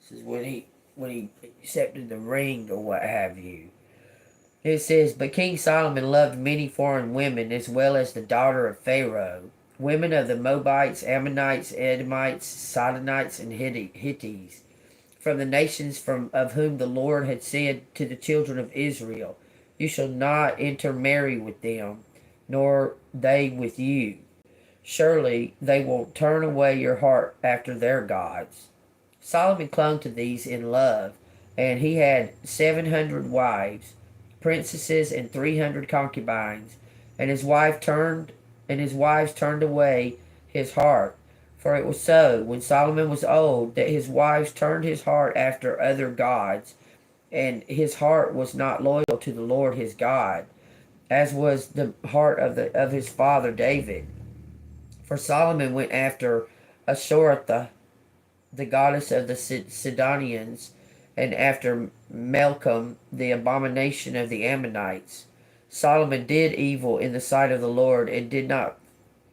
This is when he accepted the ring or what have you. It says, but King Solomon loved many foreign women as well as the daughter of Pharaoh, women of the Moabites, Ammonites, Edomites, Sidonites, and Hittites, from the nations of whom the Lord had said to the children of Israel, you shall not intermarry with them, nor they with you. Surely they will turn away your heart after their gods. Solomon clung to these in love, and he had 700 wives, princesses, and 300 concubines, and his wives turned away his heart. For it was so, when Solomon was old, that his wives turned his heart after other gods, and his heart was not loyal to the Lord his God, as was the heart of his father David. For Solomon went after Ashtoreth, the goddess of the Sidonians, and after Milcom, the abomination of the Ammonites. Solomon did evil in the sight of the Lord, and did not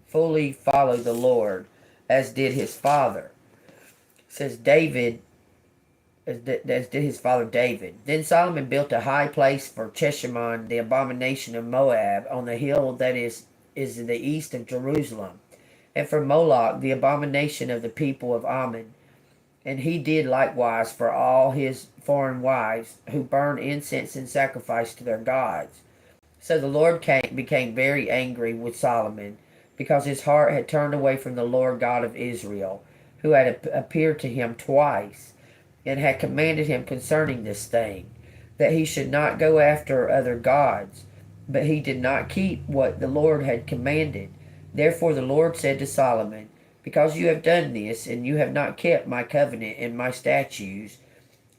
fully follow the Lord, as did his father. It says David, as did his father David. Then Solomon built a high place for Cheshimon, the abomination of Moab, on the hill that is in the east of Jerusalem, and for Moloch, the abomination of the people of Ammon. And he did likewise for all his foreign wives, who burned incense and sacrificed to their gods. So the Lord became very angry with Solomon, because his heart had turned away from the Lord God of Israel, who had appeared to him twice, and had commanded him concerning this thing, that he should not go after other gods. But he did not keep what the Lord had commanded. Therefore the Lord said to Solomon, because you have done this, and you have not kept my covenant and my statutes,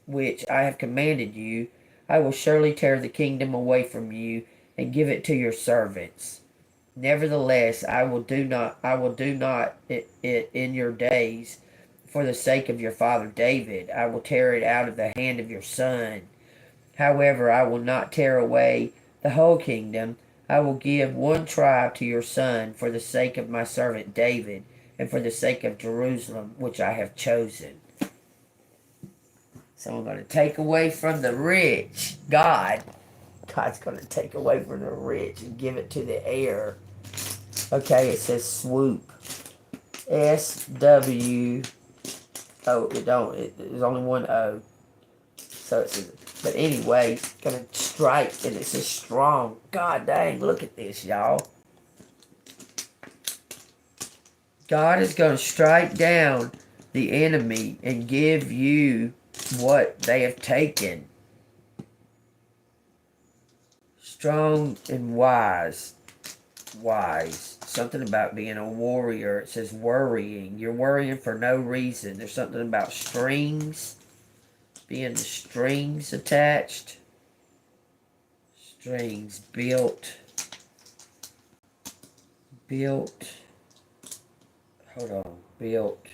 which I have commanded you, I will surely tear the kingdom away from you, and give it to your servants. Nevertheless, I will do not it in your days, for the sake of your father David. I will tear it out of the hand of your son. However, I will not tear away the whole kingdom. I will give one tribe to your son, for the sake of my servant David, and for the sake of Jerusalem, which I have chosen. So I'm going to take away from the rich. God's going to take away from the rich and give it to the heir. Okay, it says swoop. S-W. Oh, it don't. There's only one O. So it says, but anyway, it's going to strike, and it says strong. God dang, look at this, y'all. God is going to strike down the enemy and give you what they have taken. Strong and wise. Wise. Something about being a warrior. It says worrying. You're worrying for no reason. There's something about strings. Being strings attached. Strings built. Hold on. Built.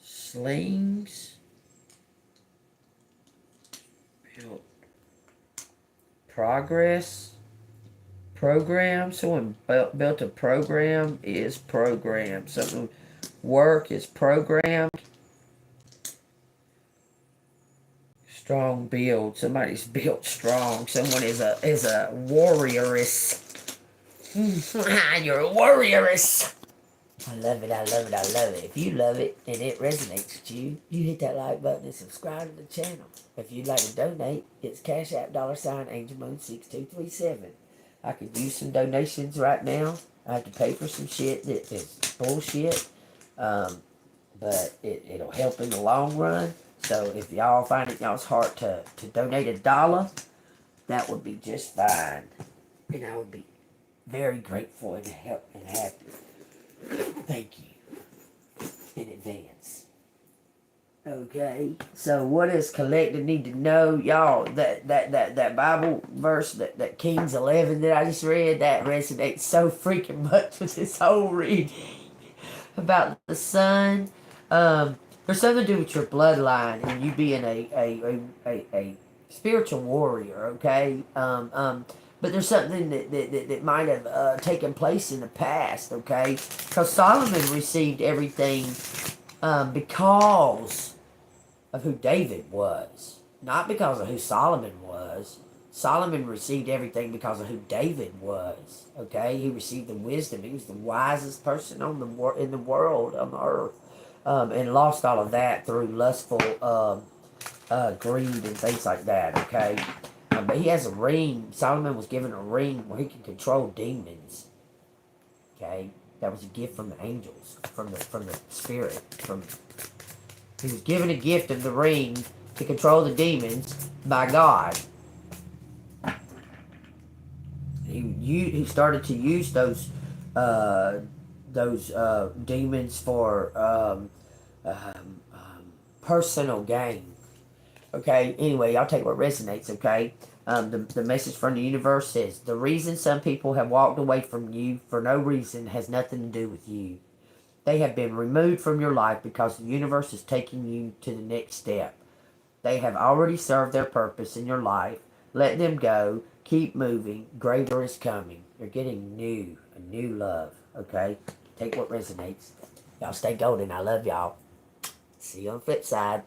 Slings. Built. Progress. Program. Someone built a program is programmed. Something work is programmed. Strong build. Somebody's built strong. Someone is a warrioress. You're a warrioress. I love it, I love it, I love it. If you love it and it resonates with you, you hit that like button and subscribe to the channel. If you'd like to donate, it's Cash App $AngelMoon6237. I could use some donations right now. I have to pay for some shit that is bullshit. But it'll help in the long run. So if y'all find it in y'all's heart to donate $1, that would be just fine. And I would be very grateful and happy. Thank you in advance. Okay. Okay, so what does collective need to know? Y'all, that Bible verse, that Kings 11 that I just read, that resonates so freaking much with this whole reading about the sun. There's something to do with your bloodline and you being a spiritual warrior, okay? But there's something that might have taken place in the past, okay? Because Solomon received everything because of who David was, not because of who Solomon was. Solomon received everything because of who David was. Okay, he received the wisdom. He was the wisest person on in the world, on the earth, and lost all of that through lustful greed and things like that. Okay, but he has a ring. Solomon was given a ring where he can control demons. Okay, that was a gift from the angels, from the spirit. He was given a gift of the ring to control the demons by God. He started to use those demons for personal gain. Okay. Anyway, I'll take what resonates. Okay. The message from the universe says the reason some people have walked away from you for no reason has nothing to do with you. They have been removed from your life because the universe is taking you to the next step. They have already served their purpose in your life. Let them go. Keep moving. Greater is coming. You're getting a new love. Okay? Take what resonates. Y'all stay golden. I love y'all. See you on the flip side.